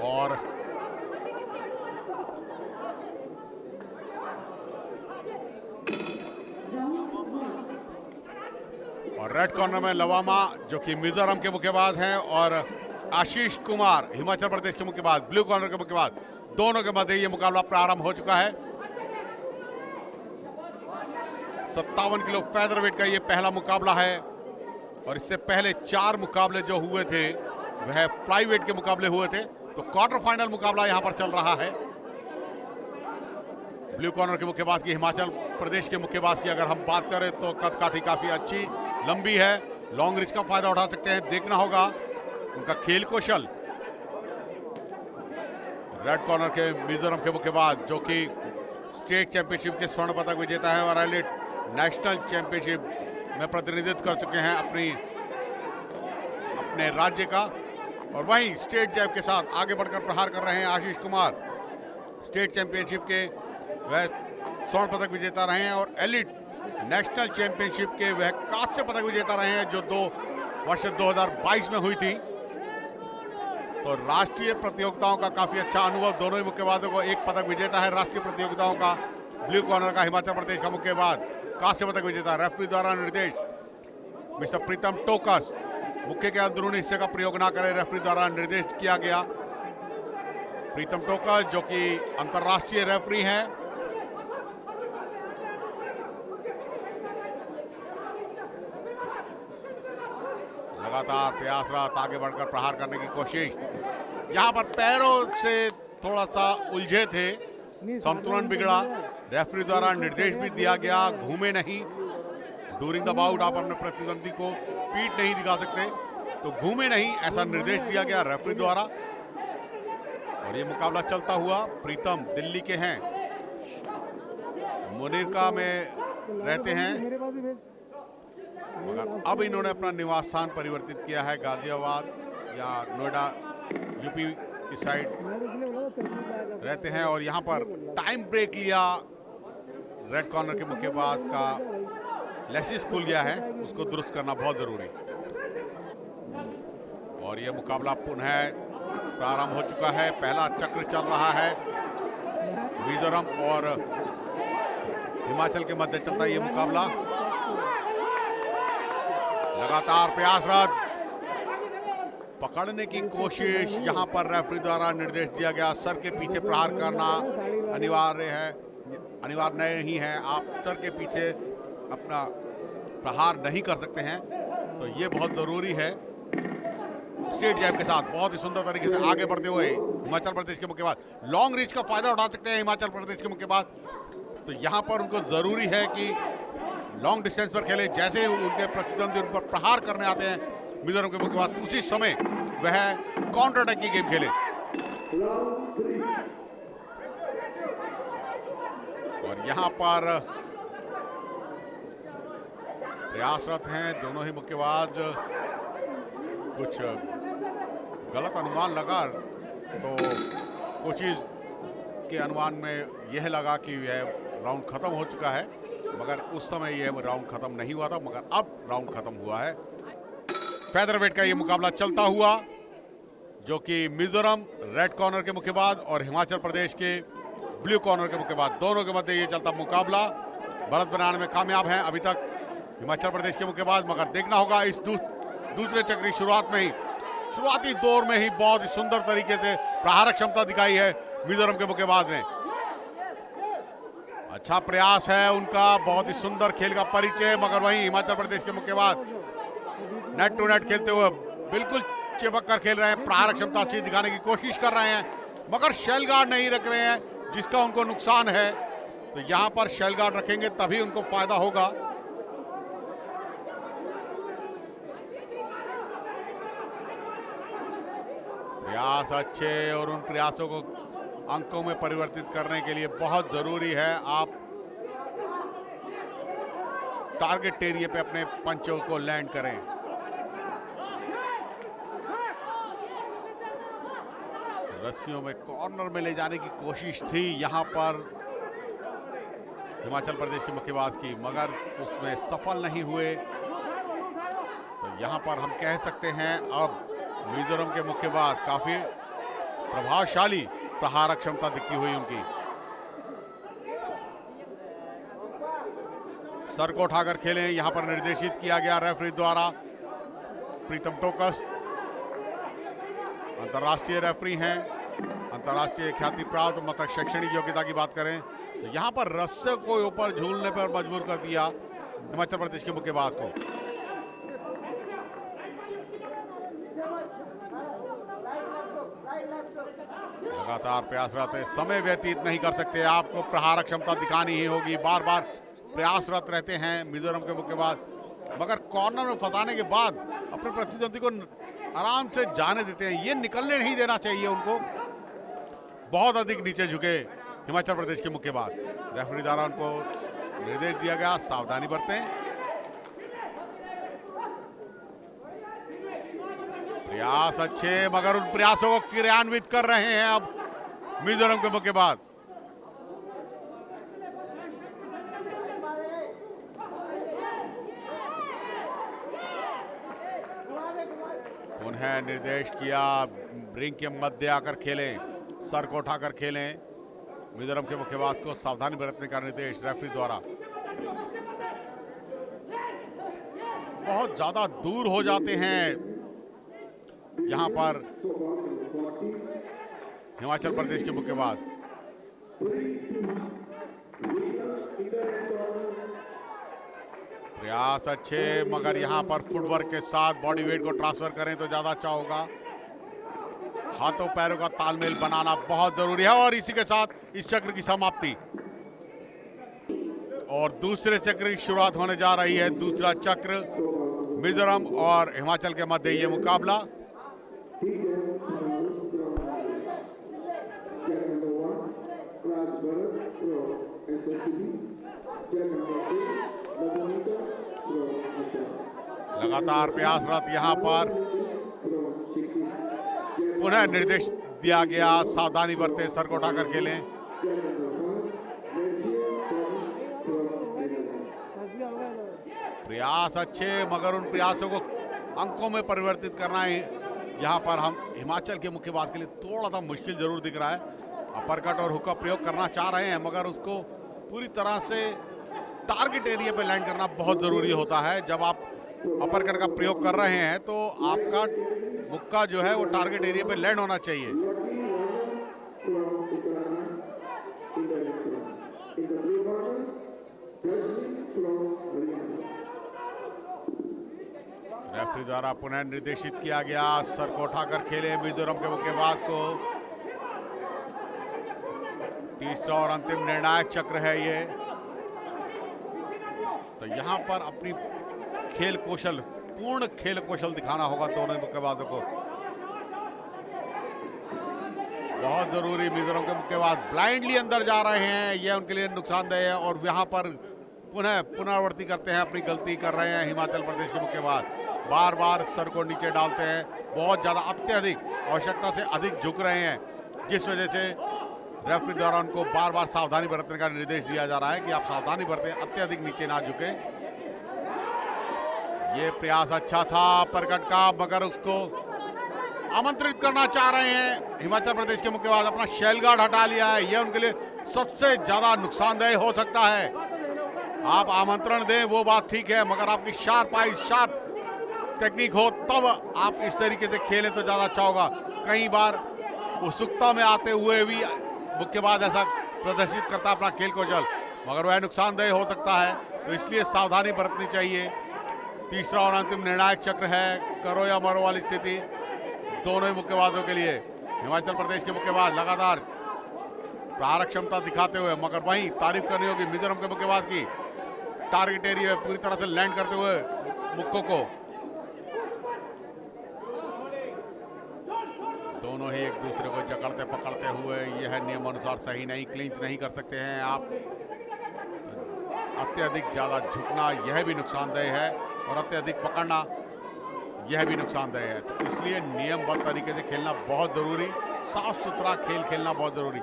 और रेड कॉर्नर में लवामा जो कि मिजोरम के मुक्केबाज हैं और आशीष कुमार हिमाचल प्रदेश के मुक्केबाज ब्लू कॉर्नर के मुक्केबाज, दोनों के मध्य ये मुकाबला प्रारंभ हो चुका है। 57 किलो फेदरवेट का ये पहला मुकाबला है और इससे पहले 4 मुकाबले जो हुए थे वह फ्लाईवेट के मुकाबले हुए थे। तो क्वार्टर फाइनल मुकाबला यहां पर चल रहा है। ब्लू कॉर्नर के मुक्केबाज की, हिमाचल प्रदेश के मुक्केबाज की अगर हम बात करें तो कद काठी काफी अच्छी लंबी है, लॉन्ग रिच का फायदा उठा सकते हैं। देखना होगा उनका खेल कौशल। रेड कॉर्नर के मिजोरम के मुक्केबाज जो कि स्टेट चैंपियनशिप के स्वर्ण पदक विजेता है और एलिट नेशनल चैंपियनशिप में प्रतिनिधित्व कर चुके हैं अपने राज्य का। और वहीं स्टेट जैब के साथ आगे बढ़कर प्रहार कर रहे हैं आशीष कुमार, स्टेट चैंपियनशिप के वह स्वर्ण पदक विजेता रहे हैं और एलिट नेशनल चैंपियनशिप के वह कांस्य पदक विजेता रहे हैं जो वर्ष 2022 में हुई थी। तो राष्ट्रीय प्रतियोगिताओं का काफी अच्छा अनुभव दोनों ही मुक्केबाजों को। एक पदक विजेता है राष्ट्रीय प्रतियोगिताओं का ब्लू कॉर्नर का हिमाचल प्रदेश का मुक्केबाज, कांस्य पदक विजेता। रेफरी द्वारा निर्देश मिस्टर प्रीतम टोकस, मुक्के के अंदरूनी हिस्से का प्रयोग ना करें, रेफरी द्वारा निर्देश किया गया। प्रीतम टोकस जो कि अंतर्राष्ट्रीय रेफरी हैं। लगातार प्रयासरत आगे बढ़कर प्रहार करने की कोशिश। यहां पर पैरों से थोड़ा सा उलझे थे, संतुलन बिगड़ा। रेफरी द्वारा निर्देश भी दिया गया, घूमे नहीं। ड्यूरिंग द बाउट आप अपने प्रतिद्वंदी को पीठ नहीं दिखा सकते, तो घूमे नहीं, ऐसा निर्देश दिया गया रेफरी द्वारा। और ये मुकाबला चलता हुआ, प्रीतम दिल्ली के हैं, मुनीरका में रहते हैं, मगर अब इन्होंने अपना निवास स्थान परिवर्तित किया है गाजियाबाद या नोएडा यूपी की साइड रहते हैं। और यहां पर टाइम ब्रेक लिया रेड कॉर्नर के मुक्केबाज का, लेसिस खुल गया है, उसको दुरुस्त करना बहुत जरूरी। और यह मुकाबला पुनः प्रारंभ हो चुका है। पहला चक्र चल रहा है, मिजोरम और हिमाचल के मध्य चलता है ये मुकाबला। लगातार प्रयासरत, पकड़ने की कोशिश, यहां पर रेफरी द्वारा निर्देश दिया गया सर के पीछे प्रहार करना अनिवार्य है, अनिवार्य नहीं है। आप सर के पीछे अपना प्रहार नहीं कर सकते हैं, तो ये बहुत जरूरी है। स्टेट जैब के साथ बहुत ही सुंदर तरीके से आगे बढ़ते हुए हिमाचल प्रदेश के मुक्केबाज लॉन्ग रीच का फायदा उठा सकते हैं। हिमाचल प्रदेश के मुक्केबाज, तो यहां पर उनको जरूरी है कि लॉन्ग डिस्टेंस पर खेले। जैसे उनके प्रतिद्वंदी उन पर प्रहार करने आते हैं मिजोरम के मुक्केबाज, उसी समय वह काउंटर अटैक की गेम खेले। और यहां पर प्रयासरत हैं दोनों ही मुक्केबाज। कुछ गलत अनुमान लगा तो कोचिज के अनुमान में यह लगा कि यह राउंड खत्म हो चुका है, मगर उस समय यह राउंड खत्म नहीं हुआ था, मगर अब राउंड खत्म हुआ है। फेदरवेट का यह मुकाबला चलता हुआ, जो कि मिजोरम रेड कॉर्नर के मुक्केबाज और हिमाचल प्रदेश के ब्लू कॉर्नर के मुक्केबाज दोनों के मध्य ये चलता मुकाबला बढ़त बनाने में कामयाब है अभी तक हिमाचल प्रदेश के मुक्केबाज। मगर देखना होगा इस दूसरे चक्र की शुरुआत में ही, शुरुआती दौर में ही बहुत ही सुंदर तरीके से प्रहारक क्षमता दिखाई है मिजोरम के मुक्केबाज ने। अच्छा प्रयास है उनका, बहुत ही सुंदर खेल का परिचय, मगर वहीं हिमाचल प्रदेश के मुक्केबाज नेट टू नेट खेलते हुए बिल्कुल चिपक कर खेल रहे हैं, प्रहारक क्षमता अच्छी दिखाने की कोशिश कर रहे हैं, मगर शेल गार्ड नहीं रख रहे हैं, जिसका उनको नुकसान है। तो यहां पर शेल गार्ड रखेंगे तभी उनको फायदा होगा। प्रयास अच्छे, और उन प्रयासों को अंकों में परिवर्तित करने के लिए बहुत जरूरी है आप टारगेट एरिया पे अपने पंचों को लैंड करें। रस्सियों में कॉर्नर में ले जाने की कोशिश थी यहां पर हिमाचल प्रदेश के मुक्केबाज की, मगर उसमें सफल नहीं हुए। तो यहां पर हम कह सकते हैं अब मिजोरम के मुक्केबाज काफी प्रभावशाली प्रहारक क्षमता दिखती हुई उनकी। सर को उठाकर खेलें, यहां पर निर्देशित किया गया रेफरी द्वारा। प्रीतम टोकस अंतर्राष्ट्रीय रेफरी हैं, अंतर्राष्ट्रीय ख्याति प्राप्त, मतलब शैक्षणिक योग्यता की बात करें तो यहां पर रस्से को ऊपर झूलने पर मजबूर कर दिया हिमाचल प्रदेश के मुक्केबाज को। लगातार प्रयासरत है, समय व्यतीत नहीं कर सकते, आपको प्रहारक क्षमता दिखानी ही होगी। बार बार प्रयासरत रहते हैं मिजोरम के मुक्केबाज, मगर कॉर्नर में फंसाने के बाद अपने प्रतिद्वंदी को आराम से जाने देते हैं, ये निकलने नहीं देना चाहिए उनको। बहुत अधिक नीचे झुके हिमाचल प्रदेश के मुक्केबाज, रेफरी द्वारा उनको निर्देश दिया गया सावधानी बरतें। प्रयास अच्छे, मगर उन प्रयासों को क्रियान्वित कर रहे हैं अब मिजोरम के मुक्केबाज। उन्हें निर्देश किया रिंग के मध्य आकर खेलें, सर को उठाकर खेलें। मिजोरम के मुक्केबाज को सावधानी बरतने का निर्देश रेफरी द्वारा। बहुत ज्यादा दूर हो जाते हैं यहां पर हिमाचल प्रदेश के मुक्केबाज। प्रयास अच्छे, मगर यहां पर फुटवर्क के साथ बॉडी वेट को ट्रांसफर करें तो ज्यादा अच्छा होगा। हाथों पैरों का तालमेल बनाना बहुत जरूरी है, और इसी के साथ इस चक्र की समाप्ति और दूसरे चक्र की शुरुआत होने जा रही है। दूसरा चक्र मिजोरम और हिमाचल के मध्य ये मुकाबला। लगातार प्रयासरत यहां पर पुनः निर्देश दिया गया सावधानी बरते, सर को उठाकर खेलें। प्रयास अच्छे, मगर उन प्रयासों को अंकों में परिवर्तित करना ही यहां पर हम हिमाचल के मुक्केबाज के लिए थोड़ा सा मुश्किल जरूर दिख रहा है। अपरकट और हुक का प्रयोग करना चाह रहे हैं, मगर उसको पूरी तरह से टारगेट एरिया पे लैंड करना बहुत जरूरी होता है। जब आप अपरकट का प्रयोग कर रहे हैं तो आपका मुक्का जो है वो टारगेट एरिया पे लैंड होना चाहिए। रेफरी द्वारा पुनः निर्देशित किया गया सर को उठाकर खेले मिजोरम के मुक्केबाज को। तीसरा और अंतिम निर्णायक चक्र है ये। तो यहां पर अपनी खेल कौशल, पूर्ण खेल कौशल दिखाना होगा दोनों मुक्केबाजों को, बहुत जरूरी। मिजोरम के मुक्केबाज ब्लाइंडली अंदर जा रहे हैं, यह उनके लिए नुकसानदेह है, और यहां पर पुनरावृत्ति करते हैं, अपनी गलती कर रहे हैं हिमाचल प्रदेश के मुक्केबाज। बार बार सर को नीचे डालते हैं, बहुत ज्यादा अत्यधिक आवश्यकता से अधिक झुक रहे हैं, जिस वजह से रेफरी द्वारा उनको बार बार सावधानी बरतने का निर्देश दिया जा रहा है कि आप सावधानी बरतें, अत्यधिक नीचे ना झुके। ये प्रयास अच्छा था अपर कट का, मगर उसको आमंत्रित करना चाह रहे हैं हिमाचल प्रदेश के मुक्केबाज। अपना शेल गार्ड हटा लिया है, यह उनके लिए सबसे ज्यादा नुकसानदेह हो सकता है। आप आमंत्रण दें वो बात ठीक है, मगर आपकी शार्प आई, शार्प टेक्निक हो तब आप इस तरीके से खेलें तो ज्यादा अच्छा होगा। कई बार उत्सुकता में आते हुए भी मुक्केबाज ऐसा प्रदर्शित करता अपना खेल कौशल, मगर वह नुकसानदेह हो सकता है, तो इसलिए सावधानी बरतनी चाहिए। तीसरा और अंतिम निर्णायक चक्र है, करो या मरो वाली स्थिति दोनों ही मुक्केबाजों के लिए। हिमाचल प्रदेश के मुक्केबाज लगातार प्रारक क्षमता दिखाते हुए, मगर वहीं तारीफ करनी होगी मिजोरम के मुक्केबाज की, टारगेट एरिया पूरी तरह से लैंड करते हुए मुक्कों को। दोनों ही एक दूसरे को जकड़ते पकड़ते हुए, यह नियम अनुसार सही नहीं, क्लिंच नहीं कर सकते हैं आप। अत्यधिक ज्यादा झुकना यह भी नुकसानदेह है, और अत्यधिक पकड़ना यह भी नुकसानदेह है। तो इसलिए नियमबद्ध तरीके से खेलना बहुत जरूरी, साफ सुथरा खेल खेलना बहुत जरूरी।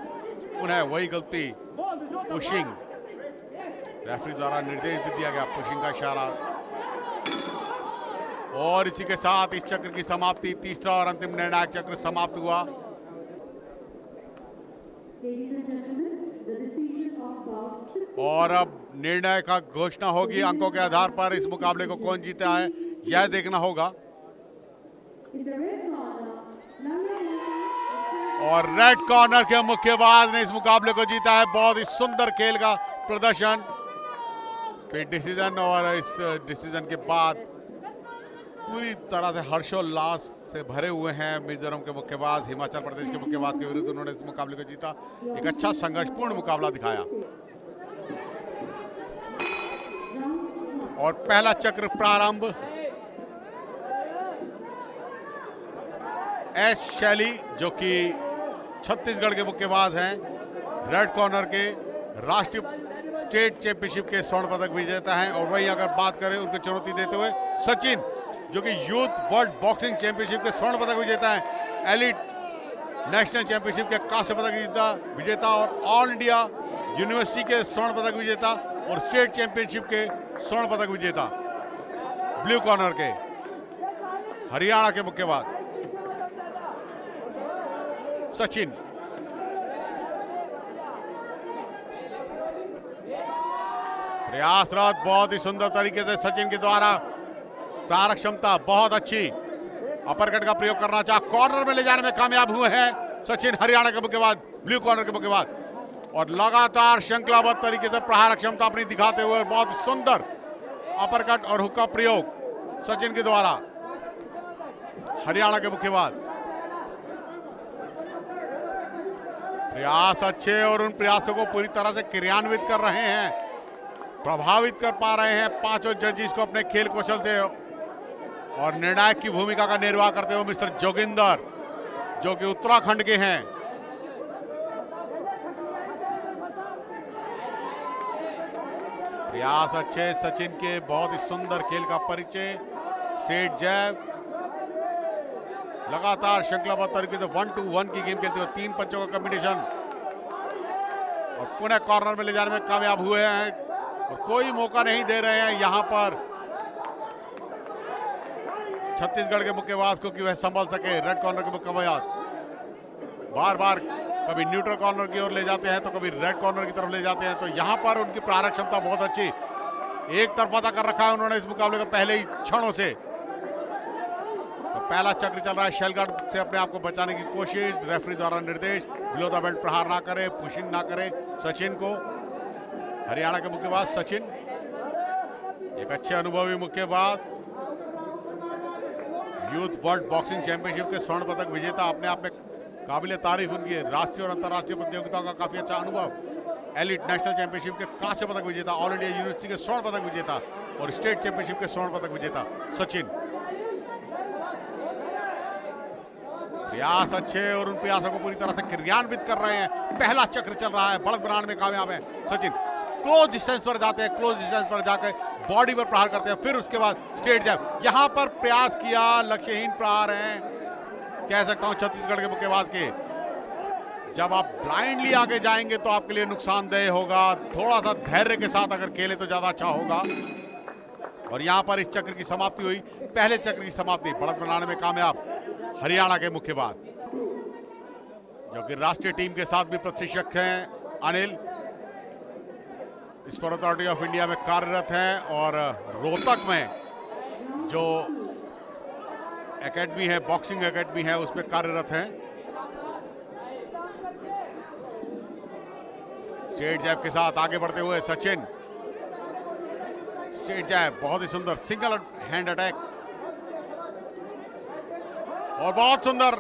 पुनः वही गलती, पुशिंग, रेफरी द्वारा निर्देश भी दिया गया, पुशिंग का इशारा। और इसी के साथ इस चक्र की समाप्ति, तीसरा और अंतिम निर्णायक चक्र समाप्त हुआ। और अब निर्णय का घोषणा होगी अंकों के आधार पर। इस मुकाबले को कौन जीता है यह देखना होगा। और रेड कॉर्नर के मुक्केबाज ने इस मुकाबले को जीता है। बहुत ही सुंदर खेल का प्रदर्शन, फिर डिसीजन, और इस डिसीजन के बाद पूरी तरह से हर्षोल्लास से भरे हुए हैं मिजोरम के मुक्केबाज। हिमाचल प्रदेश के मुक्केबाज के विरुद्ध उन्होंने इस मुकाबले को जीता। एक अच्छा संघर्षपूर्ण मुकाबला दिखाया। और पहला चक्र प्रारंभ। एस शैली जो कि छत्तीसगढ़ के मुक्केबाज हैं, रेड कॉर्नर के राष्ट्रीय स्टेट चैंपियनशिप के स्वर्ण पदक विजेता हैं। और वहीं अगर बात करें उनको चुनौती देते हुए सचिन, जो कि यूथ वर्ल्ड बॉक्सिंग चैंपियनशिप के स्वर्ण पदक विजेता हैं, एलिट नेशनल चैंपियनशिप के कांस्य पदक विजेता और ऑल इंडिया यूनिवर्सिटी के स्वर्ण पदक विजेता और स्टेट चैंपियनशिप के स्वर्ण पदक विजेता। ब्लू कॉर्नर के हरियाणा के मुक्केबाज सचिन। प्रयासरत, बहुत ही सुंदर तरीके से सचिन के द्वारा प्रारक क्षमता बहुत अच्छी, अपरकट का प्रयोग करना चाहा, कॉर्नर में ले जाने में कामयाब हुए हैं सचिन, हरियाणा के मुक्केबाज, ब्लू कॉर्नर के मुक्केबाज। और लगातार श्रृंखलाबद्ध तरीके से प्रहार क्षमता अपनी दिखाते हुए बहुत सुंदर अपरकट और हुक का प्रयोग सचिन के द्वारा, हरियाणा के मुक्केबाज। प्रयास अच्छे, और उन प्रयासों को पूरी तरह से क्रियान्वित कर रहे हैं, प्रभावित कर पा रहे हैं पांचों जजेस को अपने खेल कौशल से। और निर्णायक की भूमिका का निर्वाह करते हुए मिस्टर जोगिंदर, जो कि उत्तराखंड के हैं। प्रयास अच्छे सचिन के, बहुत ही सुंदर खेल का परिचय, स्ट्रेट जैब, लगातार श्रृंखलाबद्ध तरीके से 1-2-1 की गेम खेलते हुए 3 पंचों का कॉम्बिनेशन, और पुनः कॉर्नर में ले जाने में कामयाब हुए हैं, और कोई मौका नहीं दे रहे हैं यहां पर छत्तीसगढ़ के मुक्केबाज को कि वह संभल सके। रेड कॉर्नर के मुक्केबाज बार बार कभी न्यूट्रल कॉर्नर की ओर ले जाते हैं तो कभी रेड कॉर्नर की तरफ ले जाते हैं, तो यहां पर उनकी प्रारक क्षमता बहुत अच्छी, एक तरफा कर रखा है उन्होंने इस मुकाबले को पहले ही क्षणों से। तो पहला चक्र चल रहा है, शेलगार्ड से अपने आप को बचाने की कोशिश, रेफरी द्वारा निर्देश, बिलो द बेल्ट प्रहार ना करे, पुशिंग ना करे सचिन को। हरियाणा के मुक्केबाज सचिन एक अच्छे अनुभवी मुक्केबाज, यूथ वर्ल्ड बॉक्सिंग चैंपियनशिप के स्वर्ण पदक विजेता, अपने आप में काबिल तारीफ उनकी राष्ट्रीय और अंतर्राष्ट्रीय प्रतियोगिताओं का काफी अच्छा अनुभव, एलिट नेशनल चैंपियनशिप के कांस्य पदक विजेता, ऑल इंडिया यूनिवर्सिटी के स्वर्ण पदक विजेता और स्टेट चैंपियनशिप के स्वर्ण पदक विजेता सचिन। प्रयास अच्छे, और उन प्रयासों को पूरी तरह से क्रियान्वित कर रहे हैं। पहला चक्र चल रहा है, बढ़त बनाने में कामयाब है सचिन, क्लोज डिस्टेंस पर जाते हैं, क्लोज डिस्टेंस पर जाकर बॉडी पर प्रहार करते हैं, फिर उसके बाद स्ट्रेट जैब। यहां पर प्रयास किया, लक्ष्यहीन प्रहार है कह सकता हूं छत्तीसगढ़ के मुक्केबाज के, जब आप ब्लाइंडली आगे जाएंगे तो आपके लिए नुकसानदेह होगा। थोड़ा सा धैर्य के साथ अगर खेले तो ज्यादा अच्छा होगा। और यहां पर इस चक्र की समाप्ति हुई, पहले चक्र की समाप्ति। बढ़त बनाने में कामयाब हरियाणा के मुक्केबाज, जो कि राष्ट्रीय टीम के साथ भी प्रशिक्षक हैं। Anil sports authority of India में कार्यरत हैं और रोहतक में जो एकेडमी है, बॉक्सिंग एकेडमी है, उसमें कार्यरत हैं। स्ट्रेट जैब के साथ आगे बढ़ते हुए सचिन। स्ट्रेट जैब बहुत ही सुंदर सिंगल हैंड अटैक और बहुत सुंदर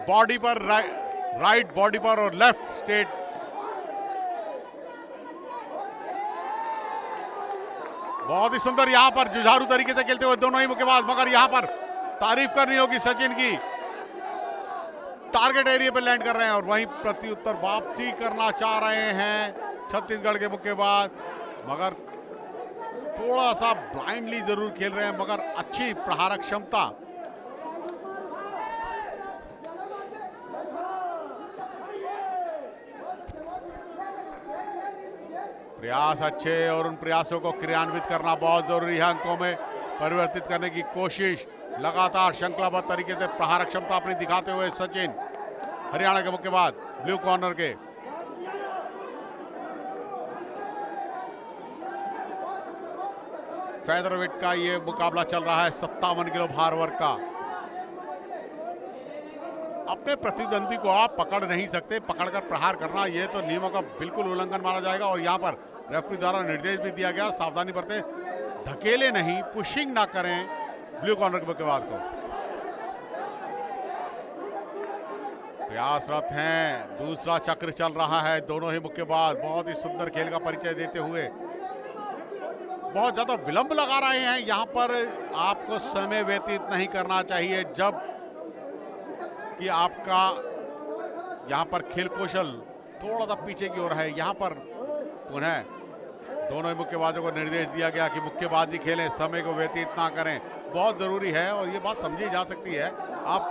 बॉडी पर, राइट बॉडी पर और लेफ्ट स्ट्रेट। बहुत ही सुंदर यहां पर जुझारू तरीके से खेलते हुए दोनों ही मुक्केबाज, मगर यहां पर तारीफ करनी होगी सचिन की, टारगेट एरिया पे लैंड कर रहे हैं और वहीं प्रत्युत्तर वापसी करना चाह रहे हैं छत्तीसगढ़ के मुक्केबाज, मगर थोड़ा सा ब्लाइंडली जरूर खेल रहे हैं, मगर अच्छी प्रहारक क्षमता। प्रयास अच्छे और उन प्रयासों को क्रियान्वित करना बहुत जरूरी है। अंकों में परिवर्तित करने की कोशिश, लगातार श्रृंखलाबद्ध तरीके से प्रहारक क्षमता अपनी दिखाते हुए सचिन, हरियाणा के मुक्केबाज ब्लू कॉर्नर के। फेदरवेट का ये मुकाबला चल रहा है 57 किलो भार वर्ग का। अपने प्रतिद्वंदी को आप पकड़ नहीं सकते, पकड़कर प्रहार करना ये तो नियमों का बिल्कुल उल्लंघन माना जाएगा। और यहां पर रेफरी द्वारा निर्देश भी दिया गया, सावधानी बरतें, धकेले नहीं, पुशिंग ना करें ब्लू कॉर्नर के मुक्केबाज को। प्रयासरत हैं, दूसरा चक्र चल रहा है। दोनों ही मुक्केबाज बहुत ही सुंदर खेल का परिचय देते हुए बहुत ज्यादा विलंब लगा रहे हैं। यहां पर आपको समय व्यतीत नहीं करना चाहिए, जब कि आपका यहां पर खेल कौशल थोड़ा सा पीछे की ओर है। यहां पर पुनः दोनों ही मुक्केबाजों को निर्देश दिया गया कि मुक्केबाजी खेलें, समय को व्यतीत ना करें, बहुत जरूरी है। और ये बात समझी जा सकती है, आप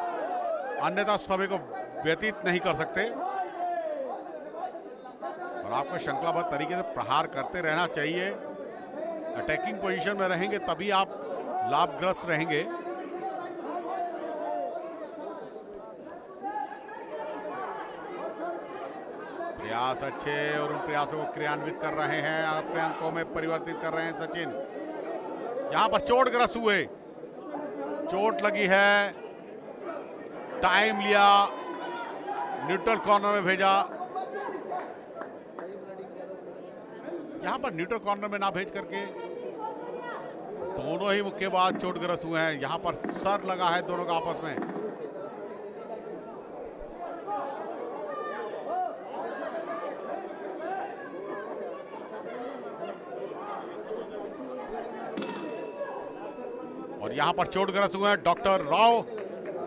अन्यथा समय को व्यतीत नहीं कर सकते और आपको श्रृंखलाबद्ध तरीके से प्रहार करते रहना चाहिए। अटैकिंग पोजीशन में रहेंगे तभी आप लाभग्रस्त रहेंगे। प्रयास अच्छे और उन प्रयासों को क्रियान्वित कर रहे हैं, अपने अंकों में परिवर्तित कर रहे हैं सचिन। यहां पर चोटग्रस्त हुए, चोट लगी है, टाइम लिया, न्यूट्रल कॉर्नर में भेजा। यहां पर न्यूट्रल कॉर्नर में ना भेज करके दोनों ही मुक्केबाज चोटग्रस्त हुए हैं। यहां पर सर लगा है दोनों का आपस में। और यहां पर चोटग्रस्त हुए हैं डॉक्टर राव।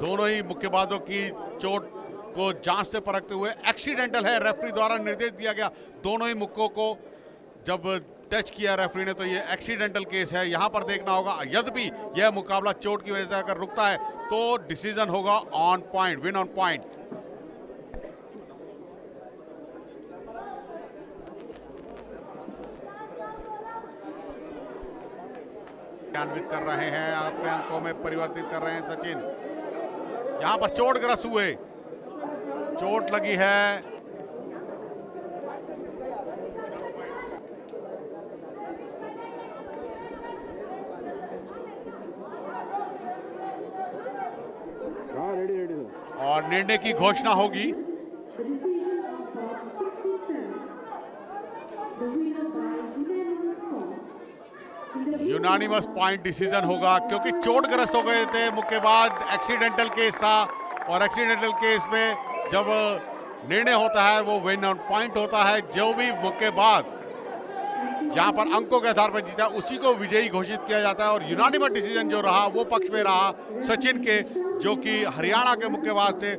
दोनों ही मुक्केबाजों की चोट को जांच से परखते हुए एक्सीडेंटल है, रेफरी द्वारा निर्देश दिया गया। दोनों ही मुक्कों को जब टच किया रेफरी ने तो ये एक्सीडेंटल केस है। यहां पर देखना होगा, यद्यपि यह मुकाबला चोट की वजह से अगर रुकता है तो डिसीजन होगा on point, win on point. क्रियान्वित कर रहे हैं, अपने अंकों में परिवर्तित कर रहे हैं सचिन। यहां पर चोटग्रस्त हुए, चोट लगी है। और निर्णय की घोषणा होगी। यूनानिमस पॉइंट डिसीजन होगा, क्योंकि चोटग्रस्त हो गए थे मुक्केबाज, एक्सीडेंटल केस था और एक्सीडेंटल केस में जब निर्णय होता है वो विन ऑन पॉइंट होता है। जो भी मुक्केबाज जहां पर अंकों के आधार पर जीता उसी को विजयी घोषित किया जाता है। और यूनानिमस डिसीजन जो रहा वो पक्ष में रहा सचिन के, जो कि हरियाणा के मुक्केबाज थे।